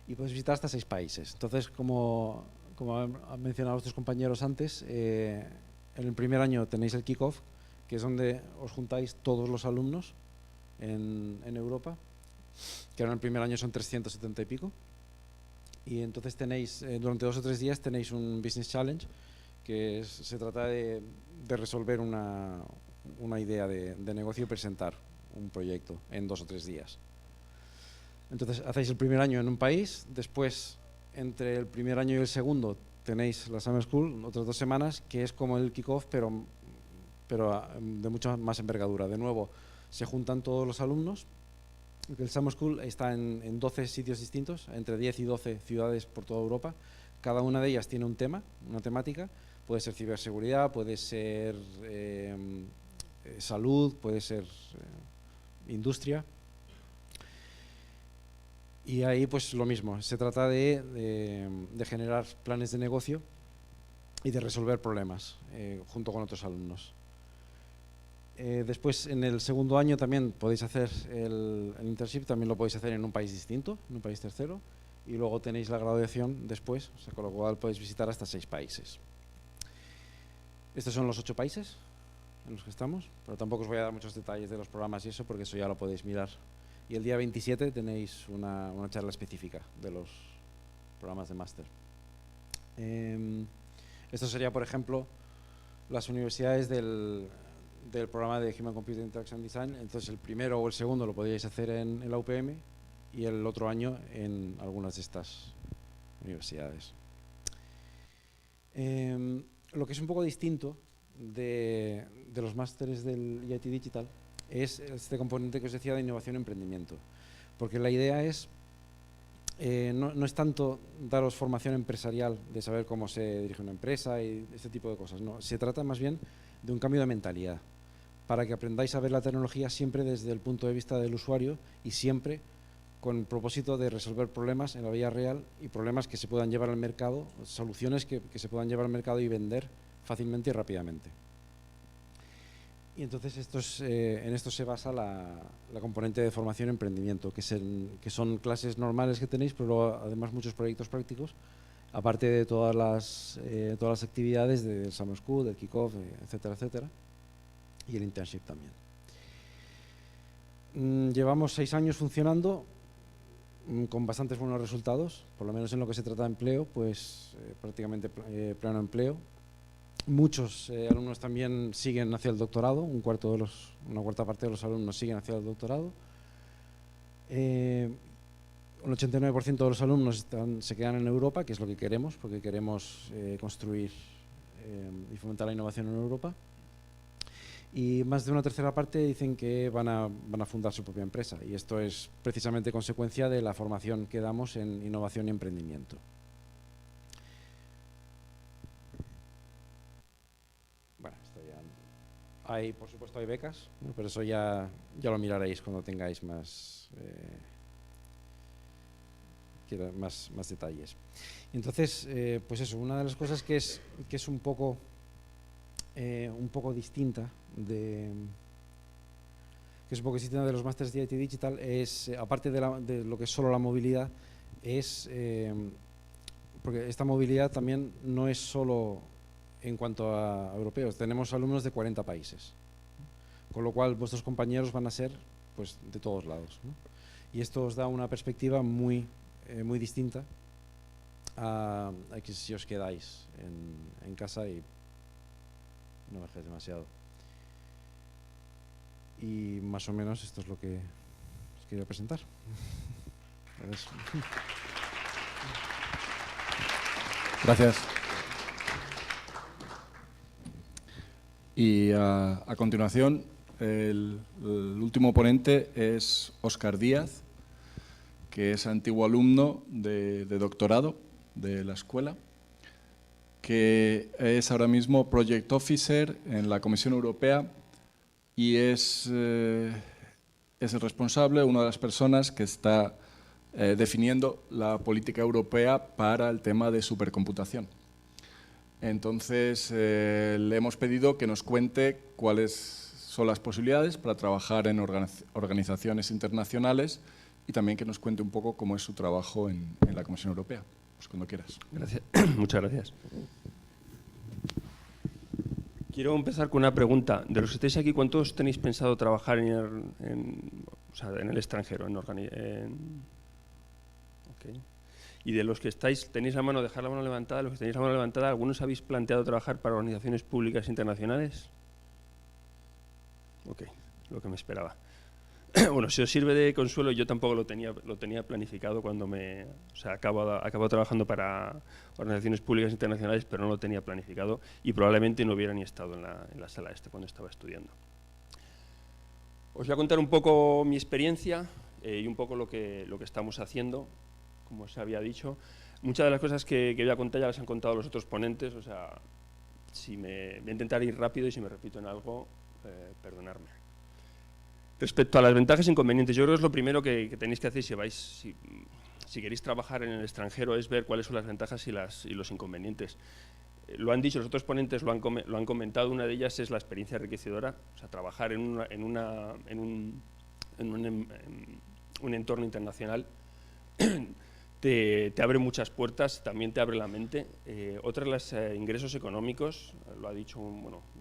Y podéis visitar hasta 6 países. Entonces, como han mencionado vuestros compañeros antes, en el primer año tenéis el kick-off, que es donde os juntáis todos los alumnos en Europa, que ahora en el primer año son 370 y pico. Y entonces tenéis, durante 2 o 3 días tenéis un Business Challenge, que se trata de resolver una idea de negocio y presentar un proyecto en 2 o 3 días. Entonces hacéis el primer año en un país, después entre el primer año y el segundo tenéis la Summer School, otras 2 semanas, que es como el kick-off, pero de mucha más envergadura. De nuevo, se juntan todos los alumnos. El Summer School está en 12 sitios distintos, entre 10 y 12 ciudades por toda Europa. Cada una de ellas tiene un tema, una temática. Puede ser ciberseguridad, puede ser salud, puede ser industria. Y ahí pues lo mismo, se trata de generar planes de negocio y de resolver problemas junto con otros alumnos. Después en el segundo año también podéis hacer el internship, también lo podéis hacer en un país distinto, en un país tercero, y luego tenéis la graduación después, o sea, con lo cual podéis visitar hasta 6 países. Estos son los 8 países en los que estamos, pero tampoco os voy a dar muchos detalles de los programas y eso, porque eso ya lo podéis mirar. Y el día 27 tenéis una charla específica de los programas de máster. Esto sería, por ejemplo, las universidades del programa de Human Computer Interaction Design. Entonces el primero o el segundo lo podríais hacer en la UPM y el otro año en algunas de estas universidades. Lo que es un poco distinto de los másteres del IIT Digital es este componente que os decía de innovación y emprendimiento, porque la idea es no es tanto daros formación empresarial de saber cómo se dirige una empresa y este tipo de cosas, no, se trata más bien de un cambio de mentalidad para que aprendáis a ver la tecnología siempre desde el punto de vista del usuario y siempre con el propósito de resolver problemas en la vida real y problemas que se puedan llevar al mercado, soluciones que se puedan llevar al mercado y vender fácilmente y rápidamente. Y entonces en esto se basa la componente de formación y emprendimiento, que son clases normales que tenéis, pero además muchos proyectos prácticos, aparte de todas las actividades del Summer School, del Kickoff, etcétera, etcétera, y el internship también. Llevamos 6 años funcionando con bastantes buenos resultados, por lo menos en lo que se trata de empleo, pues prácticamente pleno empleo. Muchos alumnos también siguen hacia el doctorado, una cuarta parte de los alumnos siguen hacia el doctorado. Un 89% de los alumnos se quedan en Europa, que es lo que queremos, porque queremos construir y fomentar la innovación en Europa. Y más de una tercera parte dicen que van a fundar su propia empresa, y esto es precisamente consecuencia de la formación que damos en innovación y emprendimiento. Bueno, esto ya por supuesto hay becas, ¿no? Pero eso ya lo miraréis cuando tengáis más detalles. Entonces, pues eso, una de las cosas que es un poco distinta de los másteres de IIT Digital es, aparte de lo que es solo la movilidad, es porque esta movilidad también no es solo en cuanto a europeos, tenemos alumnos de 40 países, con lo cual vuestros compañeros van a ser pues de todos lados, ¿no? Y esto os da una perspectiva muy distinta a que si os quedáis en casa y no viajes demasiado. Y más o menos esto es lo que os quería presentar. Gracias. Y a continuación, el último ponente es Óscar Díaz, que es antiguo alumno de doctorado de la escuela, que es ahora mismo Project Officer en la Comisión Europea y es el responsable, una de las personas que está definiendo la política europea para el tema de supercomputación. Entonces, le hemos pedido que nos cuente cuáles son las posibilidades para trabajar en organizaciones internacionales y también que nos cuente un poco cómo es su trabajo en la Comisión Europea. Pues cuando quieras. Gracias. Muchas gracias. Quiero empezar con una pregunta. De los que estáis aquí, ¿cuántos tenéis pensado trabajar en el extranjero? Okay. Y de los que tenéis la mano, dejar la mano levantada, los que tenéis la mano levantada, ¿algunos habéis planteado trabajar para organizaciones públicas internacionales? Ok, lo que me esperaba. Bueno, si os sirve de consuelo, yo tampoco lo tenía planificado cuando acabo trabajando para organizaciones públicas internacionales, pero no lo tenía planificado y probablemente no hubiera ni estado en la sala cuando estaba estudiando. Os voy a contar un poco mi experiencia y un poco lo que estamos haciendo, como os había dicho. Muchas de las cosas que voy a contar ya las han contado los otros ponentes, o sea, voy a intentar ir rápido y si me repito en algo, perdonadme. Respecto a las ventajas e inconvenientes, yo creo que es lo primero que tenéis que hacer si queréis trabajar en el extranjero, es ver cuáles son las ventajas y los inconvenientes. Lo han dicho, los otros ponentes lo han comentado, una de ellas es la experiencia enriquecedora, o sea, trabajar en un entorno internacional te abre muchas puertas, también te abre la mente. Otra, los ingresos económicos, lo ha dicho,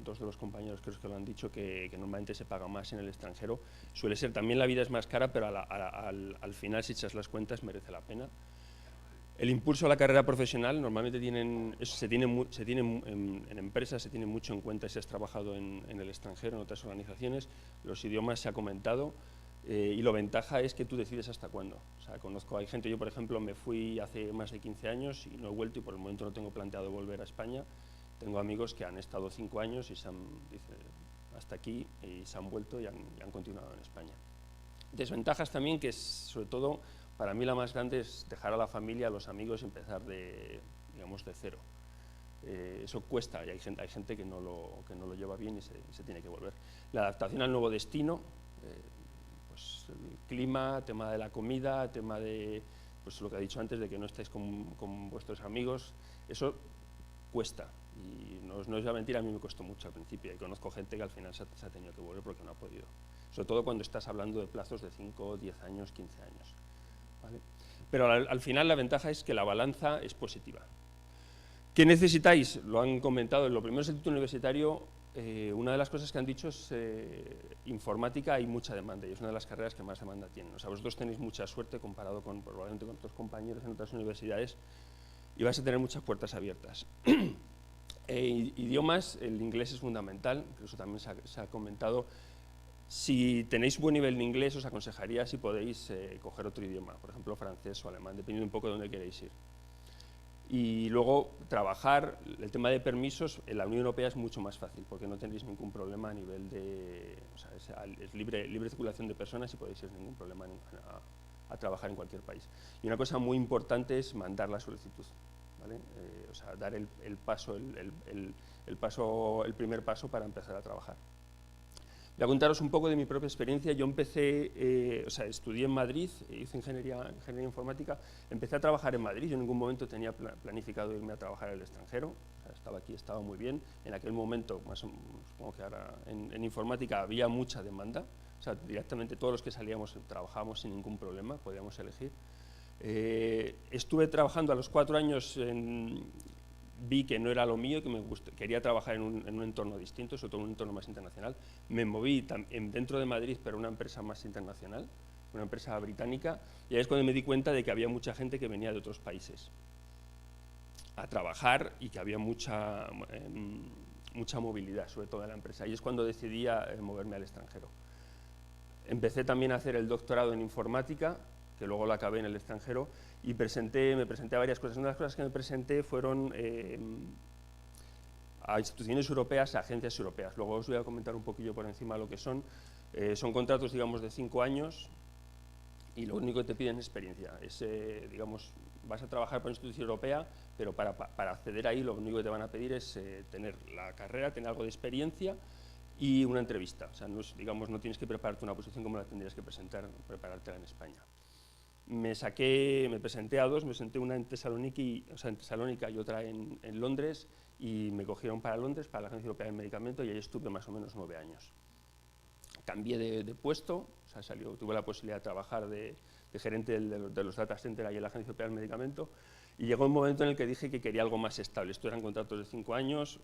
dos de los compañeros creo que lo han dicho, que normalmente se paga más en el extranjero. Suele ser, también la vida es más cara, pero al final, si echas las cuentas, merece la pena. El impulso a la carrera profesional, normalmente en empresas se tiene mucho en cuenta si has trabajado en el extranjero, en otras organizaciones. Los idiomas se ha comentado. Y la ventaja es que tú decides hasta cuándo. O sea, hay gente, yo por ejemplo me fui hace más de 15 años y no he vuelto y por el momento no tengo planteado volver a España. Tengo amigos que han estado 5 años y hasta aquí y se han vuelto y han continuado en España. Desventajas también, que sobre todo para mí la más grande es dejar a la familia, a los amigos y empezar de cero. Eso cuesta y hay gente que no lo lleva bien y se tiene que volver. La adaptación al nuevo destino, pues el clima, tema de la comida, tema de lo que he dicho antes, de que no estáis con vuestros amigos, eso cuesta. Y no os voy a mentir, a mí me costó mucho al principio y conozco gente que al final se ha tenido que volver porque no ha podido. Sobre todo cuando estás hablando de plazos de 5, 10 años, 15 años. ¿Vale? Pero al final la ventaja es que la balanza es positiva. ¿Qué necesitáis? Lo han comentado, lo primero es el título universitario. Una de las cosas que han dicho es informática, hay mucha demanda y es una de las carreras que más demanda tienen. O sea, vosotros tenéis mucha suerte comparado probablemente con otros compañeros en otras universidades y vais a tener muchas puertas abiertas. Idiomas, el inglés es fundamental, eso también se ha comentado. Si tenéis buen nivel de inglés, os aconsejaría si podéis coger otro idioma, por ejemplo francés o alemán, dependiendo un poco de dónde queréis ir. Y luego trabajar, el tema de permisos, en la Unión Europea es mucho más fácil porque no tendréis ningún problema a nivel de, o sea, es libre circulación de personas y podéis ir sin ningún problema a trabajar en cualquier país. Y una cosa muy importante es mandar la solicitud, ¿vale? O sea, dar el primer paso para empezar a trabajar. Voy a contaros un poco de mi propia experiencia. Yo empecé, estudié en Madrid, hice ingeniería informática, empecé a trabajar en Madrid. Yo en ningún momento tenía planificado irme a trabajar al extranjero. O sea, estaba aquí, estaba muy bien. En aquel momento, supongo que ahora, en informática había mucha demanda. O sea, directamente todos los que salíamos trabajábamos sin ningún problema, podíamos elegir. Estuve trabajando a los 4 años vi que no era lo mío, que quería trabajar en un entorno distinto, sobre todo en un entorno más internacional. Me moví dentro de Madrid, pero una empresa más internacional, una empresa británica, y ahí es cuando me di cuenta de que había mucha gente que venía de otros países a trabajar y que había mucha movilidad, sobre todo en la empresa. Y es cuando decidí moverme al extranjero. Empecé también a hacer el doctorado en informática, que luego lo acabé en el extranjero, y me presenté a varias cosas. Una de las cosas que me presenté fueron a instituciones europeas, a agencias europeas. Luego os voy a comentar un poquillo por encima lo que son. Son contratos, digamos, de 5 años y lo único que te piden es experiencia. Digamos, vas a trabajar para una institución europea, pero para acceder ahí lo único que te van a pedir es tener la carrera, tener algo de experiencia y una entrevista. O sea, no tienes que prepararte una posición como la tendrías que preparártela en España. Me presenté a 2, me presenté una en Tesalónica y otra en Londres, y me cogieron para Londres, para la Agencia Europea del Medicamento, y ahí estuve más o menos 9 años. Cambié de puesto, o sea, tuve la posibilidad de trabajar de gerente de los data centers ahí en la Agencia Europea del Medicamento, y llegó un momento en el que dije que quería algo más estable. Esto eran contratos de 5 años,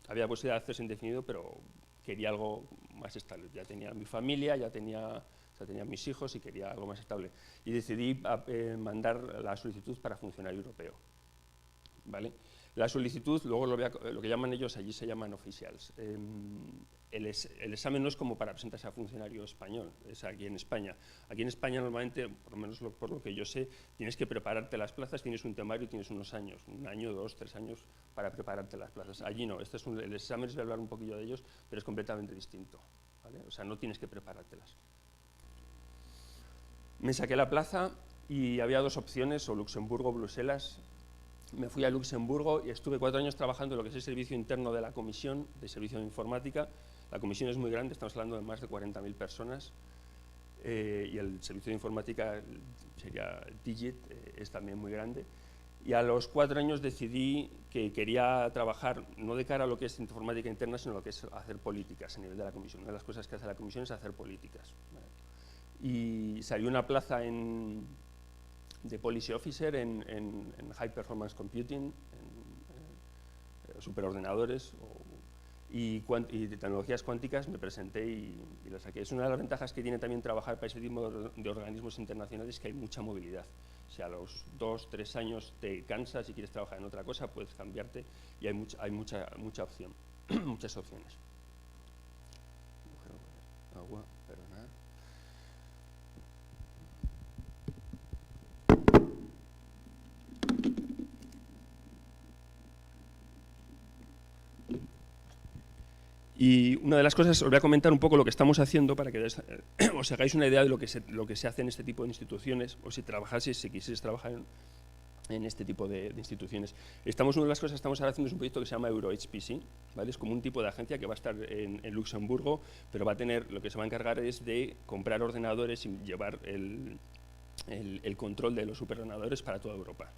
había posibilidad de hacerse indefinido, pero quería algo más estable. Ya tenía mi familia, ya tenía mis hijos y quería algo más estable. Y decidí mandar la solicitud para funcionario europeo. ¿Vale? La solicitud, luego lo que llaman ellos, allí se llaman officials. El examen no es como para presentarse a funcionario español, es aquí en España. Aquí en España normalmente, por lo menos por lo que yo sé, tienes que prepararte las plazas, tienes un temario y tienes unos años, 1 año, 2, 3 años para prepararte las plazas. Allí no, el examen, les voy a hablar un poquillo de ellos, pero es completamente distinto. ¿Vale? O sea, no tienes que preparártelas. Me saqué la plaza y había 2 opciones, o Luxemburgo o Bruselas. Me fui a Luxemburgo y estuve 4 años trabajando en lo que es el servicio interno de la comisión, de servicio de informática. La comisión es muy grande, estamos hablando de más de 40.000 personas, y el servicio de informática, sería Digit, es también muy grande. Y a los 4 años decidí que quería trabajar, no de cara a lo que es informática interna, sino lo que es hacer políticas a nivel de la comisión. Una de las cosas que hace la comisión es hacer políticas. Y salió una plaza de Policy Officer en High Performance Computing, en superordenadores y de tecnologías cuánticas. Me presenté y la saqué. Es una de las ventajas que tiene también trabajar para ese tipo de organismos internacionales, que hay mucha movilidad. O sea, a los 2, 3 años te cansas y quieres trabajar en otra cosa, puedes cambiarte y hay mucha opción, muchas opciones. Agua, perdonad. Y una de las cosas, os voy a comentar un poco lo que estamos haciendo para que os hagáis una idea de lo que se hace en este tipo de instituciones, o si quisierais trabajar en este tipo de instituciones. Una de las cosas que estamos ahora haciendo es un proyecto que se llama EuroHPC, ¿vale? Es como un tipo de agencia que va a estar en Luxemburgo, pero lo que se va a encargar es de comprar ordenadores y llevar el control de los superordenadores para toda Europa.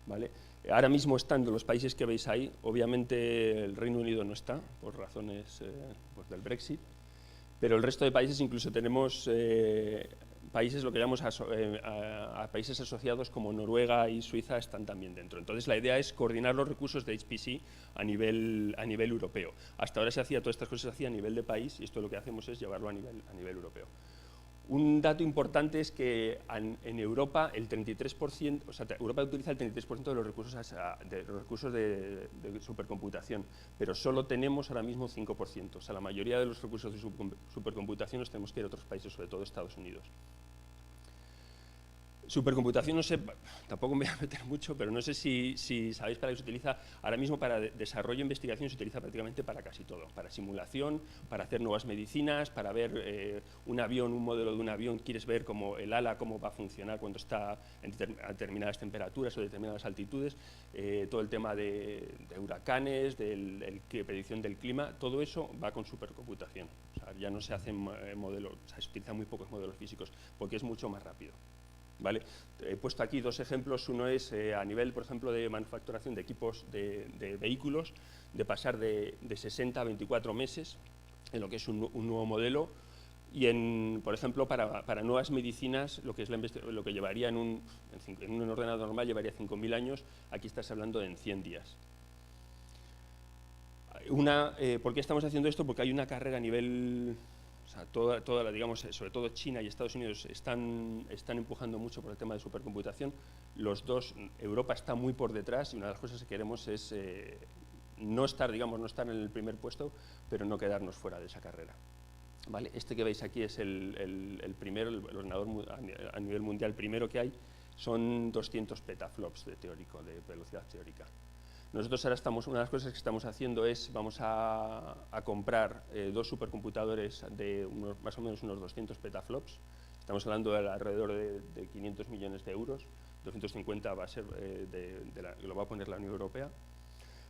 ¿Vale? Ahora mismo están los países que veis ahí, obviamente el Reino Unido no está, por razones pues del Brexit, pero el resto de países, incluso tenemos países, lo que llamamos a países asociados como Noruega y Suiza, están también dentro. Entonces la idea es coordinar los recursos de HPC a nivel europeo. Hasta ahora todas estas cosas se hacían a nivel de país, y esto lo que hacemos es llevarlo a nivel europeo. Un dato importante es que en Europa el 33%, o sea, Europa utiliza el 33% de los recursos de supercomputación, pero solo tenemos ahora mismo 5%. O sea, la mayoría de los recursos de supercomputación los tenemos que ir a otros países, sobre todo Estados Unidos. Supercomputación, no sé, tampoco me voy a meter mucho, pero no sé si sabéis para qué se utiliza. Ahora mismo para desarrollo e investigación se utiliza prácticamente para casi todo. Para simulación, para hacer nuevas medicinas, para ver un modelo de un avión, quieres ver cómo el ala, cómo va a funcionar cuando está a determinadas temperaturas o determinadas altitudes, todo el tema de huracanes, de predicción del clima, todo eso va con supercomputación. O sea, ya no se hacen modelos, o sea, se utilizan muy pocos modelos físicos, porque es mucho más rápido. ¿Vale? He puesto aquí 2 ejemplos. Uno es a nivel, por ejemplo, de manufacturación de equipos de vehículos, de pasar de 60 a 24 meses en lo que es un nuevo modelo, y por ejemplo, para nuevas medicinas, lo que llevaría en un ordenador normal llevaría 5.000 años, aquí estás hablando de en 100 días. ¿Por qué estamos haciendo esto? Porque hay una carrera a nivel... O sea, digamos, sobre todo China y Estados Unidos están empujando mucho por el tema de supercomputación. Europa está muy por detrás, y una de las cosas que queremos es no estar en el primer puesto, pero no quedarnos fuera de esa carrera. ¿Vale? Este que veis aquí es el ordenador a nivel mundial primero que hay, son 200 petaflops de velocidad teórica. Nosotros ahora una de las cosas que estamos haciendo es, vamos a comprar 2 supercomputadores de más o menos unos 200 petaflops. Estamos hablando de alrededor de 500 millones de euros, 250 va a ser lo va a poner la Unión Europea.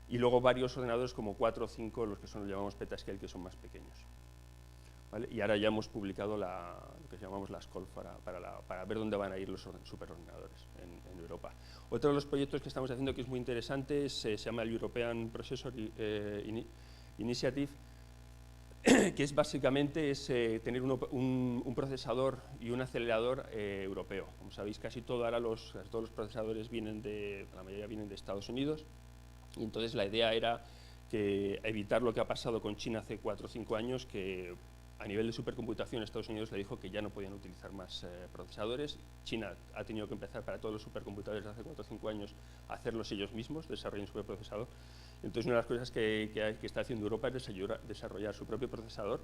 Y luego varios ordenadores como 4 o 5, los que llamamos petascale, que son más pequeños. ¿Vale? Y ahora ya hemos publicado lo que llamamos las call para ver dónde van a ir los superordenadores en Europa. Otro de los proyectos que estamos haciendo que es muy interesante se llama el European Processor Initiative, que es básicamente tener un procesador y un acelerador europeo. Como sabéis, casi todos los procesadores la mayoría vienen de Estados Unidos, y entonces la idea era que evitar lo que ha pasado con China hace 4 o 5 años, que a nivel de supercomputación Estados Unidos le dijo que ya no podían utilizar más procesadores. China ha tenido que empezar para todos los supercomputadores de hace 4 o 5 años a hacerlos ellos mismos, desarrollar un superprocesador. Entonces, una de las cosas que está haciendo Europa es desarrollar su propio procesador.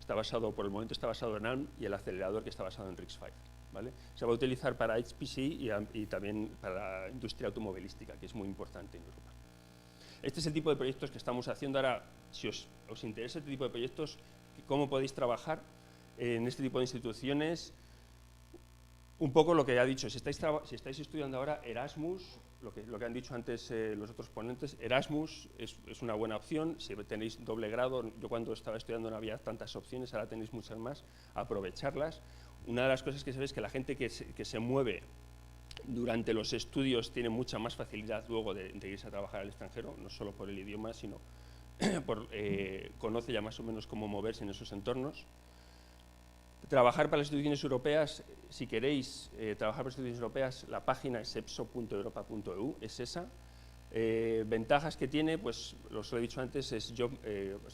Por el momento está basado en ARM, y el acelerador que está basado en RISC-V. ¿Vale? Se va a utilizar para HPC y también para la industria automovilística, que es muy importante en Europa. Este es el tipo de proyectos que estamos haciendo. Ahora, si os interesa este tipo de proyectos, cómo podéis trabajar en este tipo de instituciones, un poco lo que ha dicho, si estáis estudiando ahora Erasmus, lo que han dicho antes los otros ponentes, Erasmus es una buena opción. Si tenéis doble grado, yo cuando estaba estudiando no había tantas opciones, ahora tenéis muchas más, aprovecharlas. Una de las cosas que sabéis es que la gente que se mueve durante los estudios tiene mucha más facilidad luego de irse a trabajar al extranjero, no solo por el idioma, sino conoce ya más o menos cómo moverse en esos entornos. Trabajar para las instituciones europeas, si queréis trabajar para las instituciones europeas, la página es epso.europa.eu, es esa. Ventajas que tiene, pues los he dicho antes, que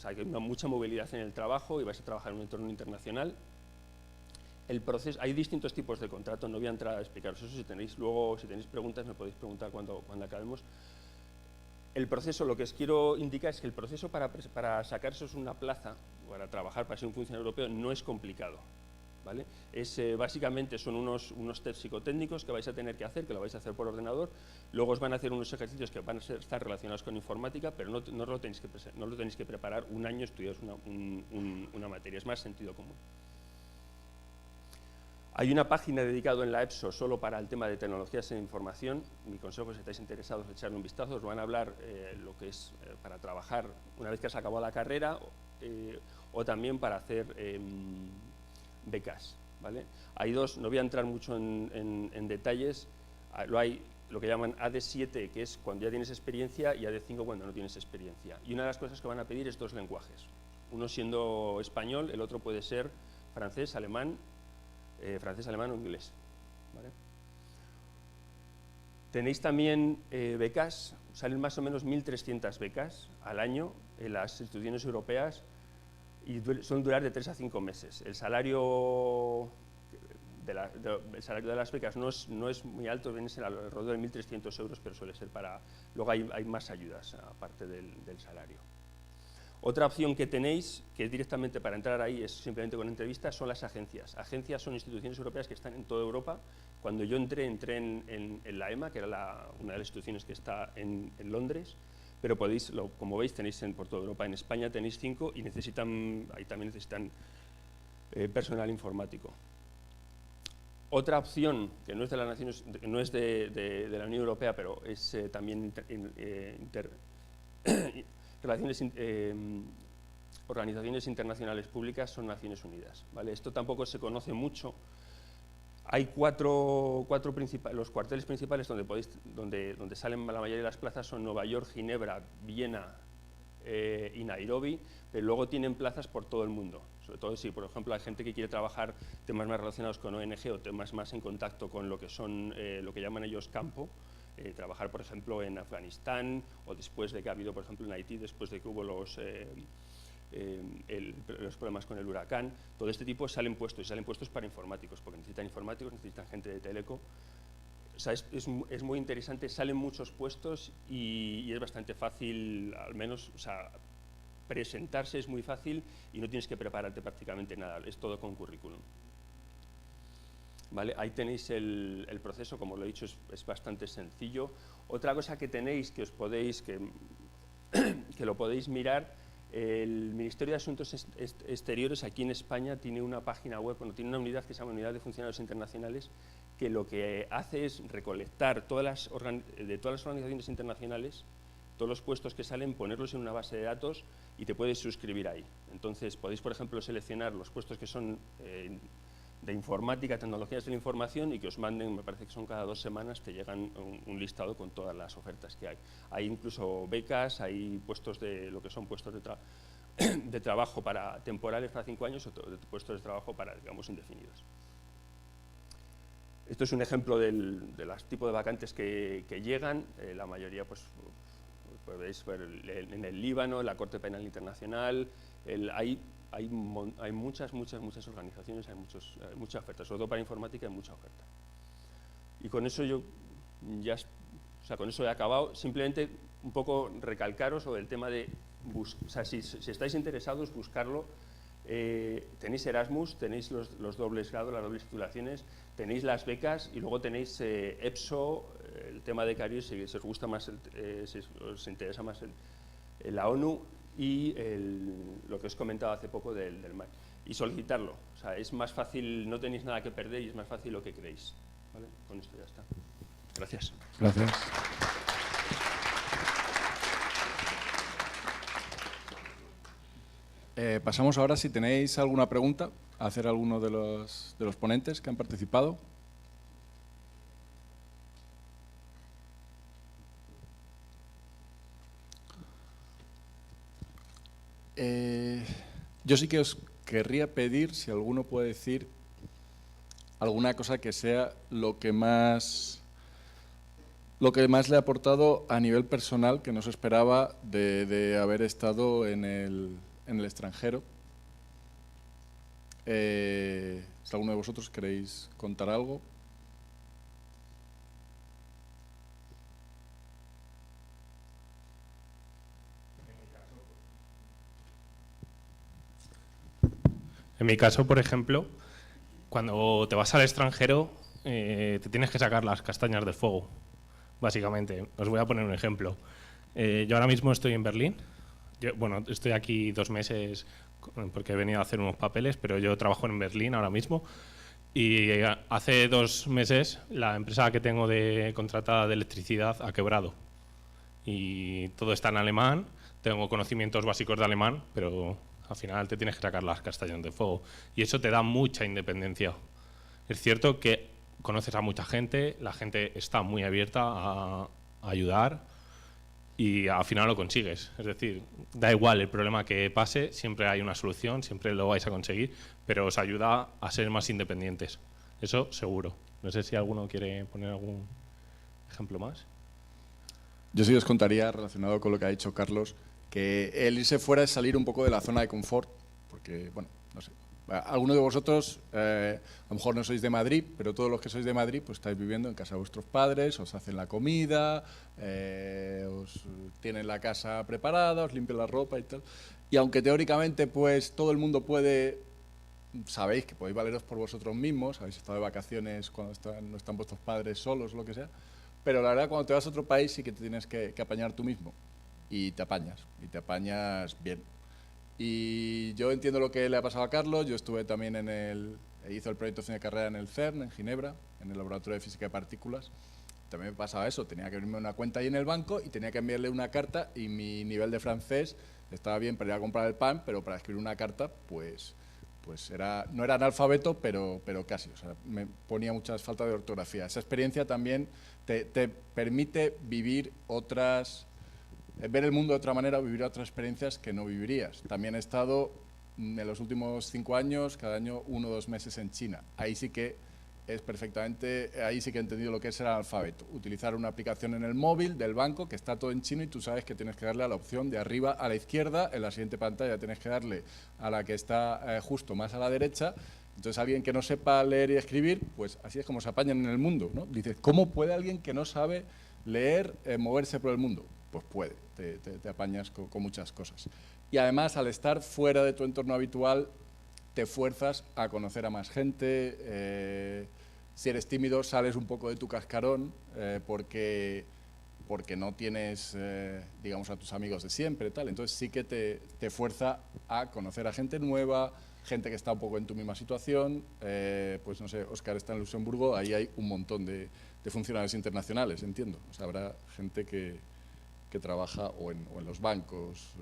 hay mucha movilidad en el trabajo y vais a trabajar en un entorno internacional. El proceso, hay distintos tipos de contratos, no voy a entrar a explicaros eso. Si tenéis preguntas, me podéis preguntar cuando acabemos. El proceso, lo que os quiero indicar es que el proceso para sacarse una plaza, para trabajar para ser un funcionario europeo, no es complicado. ¿Vale? Básicamente son unos test psicotécnicos que vais a tener que hacer, que lo vais a hacer por ordenador. Luego os van a hacer unos ejercicios que van a estar relacionados con informática, pero no lo tenéis que preparar un año estudiaros una materia, es más sentido común. Hay una página dedicada en la EPSO solo para el tema de tecnologías de información. Mi consejo, si estáis interesados, echarle un vistazo. Os van a hablar lo que es para trabajar una vez que has acabado la carrera o también para hacer becas. ¿Vale? Hay dos, no voy a entrar mucho en detalles. Hay lo que llaman AD7, que es cuando ya tienes experiencia, y AD5 cuando no tienes experiencia. Y una de las cosas que van a pedir es 2 lenguajes. Uno siendo español, el otro puede ser francés, alemán o inglés. ¿Vale? Tenéis también becas, salen más o menos 1.300 becas al año en las instituciones europeas y suelen durar de 3 a 5 meses. El salario de las becas no es muy alto, viene a ser alrededor de 1.300 euros, pero suele ser para... Luego hay más ayudas aparte del salario. Otra opción que tenéis, que es directamente para entrar ahí, es simplemente con entrevistas, son las agencias. Agencias son instituciones europeas que están en toda Europa. Cuando yo entré en la EMA, que era una de las instituciones que está en Londres, pero podéis, como veis, tenéis por toda Europa. En España tenéis 5 y ahí también necesitan personal informático. Otra opción, que no es de las Naciones, no es de la Unión Europea, pero es también organizaciones internacionales públicas, son Naciones Unidas. ¿Vale? Esto tampoco se conoce mucho. Hay los cuarteles principales donde salen la mayoría de las plazas son Nueva York, Ginebra, Viena y Nairobi, pero luego tienen plazas por todo el mundo. Sobre todo si, por ejemplo, hay gente que quiere trabajar temas más relacionados con ONG o temas más en contacto con lo que son, lo que llaman ellos campo. Trabajar, por ejemplo, en Afganistán o después de que ha habido, por ejemplo, en Haití, después de que hubo los problemas con el huracán. Todo este tipo salen puestos para informáticos, porque necesitan informáticos, necesitan gente de teleco. O sea, es muy interesante, salen muchos puestos y es bastante fácil, al menos, o sea, presentarse es muy fácil y no tienes que prepararte prácticamente nada, es todo con currículum. ¿Vale? Ahí tenéis el proceso, como lo he dicho, es bastante sencillo. Otra cosa que tenéis, que lo podéis mirar, el Ministerio de Asuntos Exteriores aquí en España tiene una página web, tiene una unidad que se llama Unidad de Funcionarios Internacionales, que lo que hace es recolectar de todas las organizaciones internacionales, todos los puestos que salen, ponerlos en una base de datos y te puedes suscribir ahí. Entonces podéis, por ejemplo, seleccionar los puestos que son de informática, tecnologías de la información, y que os manden, me parece que son cada 2 semanas, te llegan un listado con todas las ofertas que hay. Hay incluso becas, hay puestos lo que son puestos de trabajo para temporales para 5 años o puestos de trabajo para, digamos, indefinidos. Esto es un ejemplo de los tipos de vacantes que llegan, la mayoría pues podéis ver en el Líbano, en la Corte Penal Internacional, hay muchas organizaciones, hay mucha oferta, sobre todo para informática hay mucha oferta. Y con eso yo ya, o sea, con eso he acabado. Simplemente un poco recalcaros sobre el tema de, o sea, si estáis interesados, buscarlo. Tenéis Erasmus, tenéis los dobles grados, las dobles titulaciones, tenéis las becas y luego tenéis EPSO, el tema de Caribe, si os gusta más, si os interesa más la ONU y lo que os he comentado hace poco del MAC. Y solicitarlo, o sea, es más fácil, no tenéis nada que perder y es más fácil lo que creéis. ¿Vale? Con esto ya está. Gracias. Gracias. Pasamos ahora, si tenéis alguna pregunta, a hacer a alguno de los ponentes que han participado. Yo sí que os querría pedir, si alguno puede decir alguna cosa que sea lo que más le ha aportado a nivel personal, que no se esperaba de haber estado en el extranjero. Si alguno de vosotros queréis contar algo. En mi caso, por ejemplo, cuando te vas al extranjero, te tienes que sacar las castañas del fuego, básicamente. Os voy a poner un ejemplo. Yo ahora mismo estoy en Berlín. Bueno, estoy aquí 2 meses porque he venido a hacer unos papeles, pero yo trabajo en Berlín ahora mismo. Y hace 2 meses la empresa que tengo contratada de electricidad ha quebrado. Y todo está en alemán. Tengo conocimientos básicos de alemán, pero al final te tienes que sacar las castañas del fuego. Y eso te da mucha independencia. Es cierto que conoces a mucha gente, la gente está muy abierta a ayudar y al final lo consigues. Es decir, da igual el problema que pase, siempre hay una solución, siempre lo vais a conseguir, pero os ayuda a ser más independientes. Eso seguro. No sé si alguno quiere poner algún ejemplo más. Yo sí os contaría, relacionado con lo que ha dicho Carlos, que el irse fuera es salir un poco de la zona de confort, porque, bueno, no sé. Algunos de vosotros, a lo mejor no sois de Madrid, pero todos los que sois de Madrid pues estáis viviendo en casa de vuestros padres, os hacen la comida, os tienen la casa preparada, os limpian la ropa y tal. Y aunque teóricamente pues todo el mundo puede, sabéis que podéis valeros por vosotros mismos, habéis estado de vacaciones cuando no están vuestros padres solos, lo que sea, pero la verdad cuando te vas a otro país sí que te tienes que apañar tú mismo. Y te apañas bien. Y yo entiendo lo que le ha pasado a Carlos. Yo estuve también hizo el proyecto de fin de carrera en el CERN, en Ginebra, en el Laboratorio de Física de Partículas. También me pasaba eso, tenía que abrirme una cuenta ahí en el banco y tenía que enviarle una carta y mi nivel de francés estaba bien para ir a comprar el pan, pero para escribir una carta, pues no era analfabeto, pero casi. O sea, me ponía muchas faltas de ortografía. Esa experiencia también te permite vivir ver el mundo de otra manera, vivir otras experiencias que no vivirías. También he estado en los últimos 5 años, cada año 1 o 2 meses en China. Ahí sí que ahí sí que he entendido lo que es el alfabeto. Utilizar una aplicación en el móvil del banco que está todo en chino y tú sabes que tienes que darle a la opción de arriba a la izquierda, en la siguiente pantalla tienes que darle a la que está justo más a la derecha. Entonces alguien que no sepa leer y escribir, pues así es como se apañan en el mundo, ¿no? Dices, ¿cómo puede alguien que no sabe leer moverse por el mundo? Pues puede, te apañas con muchas cosas. Y además, al estar fuera de tu entorno habitual, te fuerzas a conocer a más gente. Si eres tímido, sales un poco de tu cascarón, porque no tienes, digamos, a tus amigos de siempre, tal. Entonces sí que te fuerza a conocer a gente nueva, gente que está un poco en tu misma situación. Pues no sé, Óscar está en Luxemburgo, ahí hay un montón de funcionarios internacionales, entiendo. O sea, habrá gente que trabaja o en los bancos.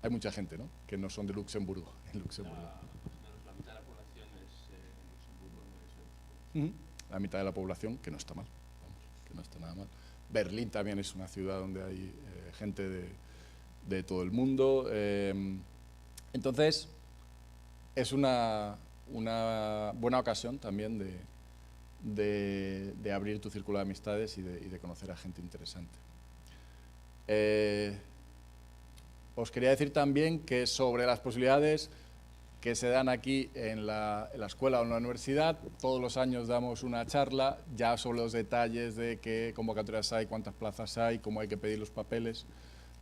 Hay mucha gente, ¿no?, que no son de Luxemburgo. En Luxemburgo. La mitad de la población es en Luxemburgo, no es. La mitad de la población, que no está mal, vamos, que no está nada mal. Berlín también es una ciudad donde hay gente de todo el mundo. Entonces, es una buena ocasión también de abrir tu círculo de amistades y de conocer a gente interesante. Os quería decir también que sobre las posibilidades que se dan aquí en la escuela o en la universidad, todos los años damos una charla ya sobre los detalles de qué convocatorias hay, cuántas plazas hay, cómo hay que pedir los papeles,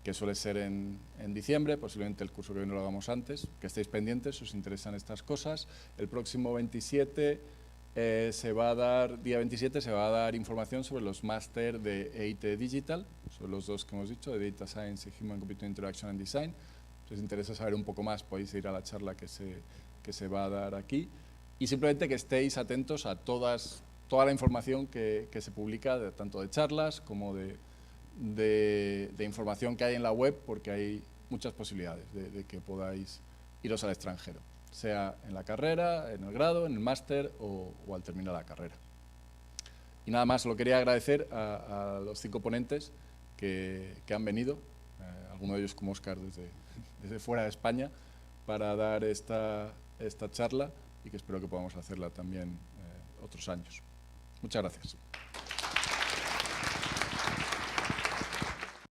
que suele ser en diciembre, posiblemente el curso que viene lo hagamos antes, que estéis pendientes si os interesan estas cosas. El próximo 27 día 27 se va a dar información sobre los máster de EIT Digital, sobre los dos que hemos dicho, de Data Science y Human Computer Interaction and Design. Si os interesa saber un poco más, podéis ir a la charla que se va a dar aquí. Y simplemente que estéis atentos a toda la información que se publica, tanto de charlas como de información que hay en la web, porque hay muchas posibilidades de que podáis iros al extranjero, sea en la carrera, en el grado, en el máster o al terminar la carrera. Y nada más, lo quería agradecer a los 5 ponentes que han venido, algunos de ellos como Óscar desde fuera de España, para dar esta charla y que espero que podamos hacerla también otros años. Muchas gracias.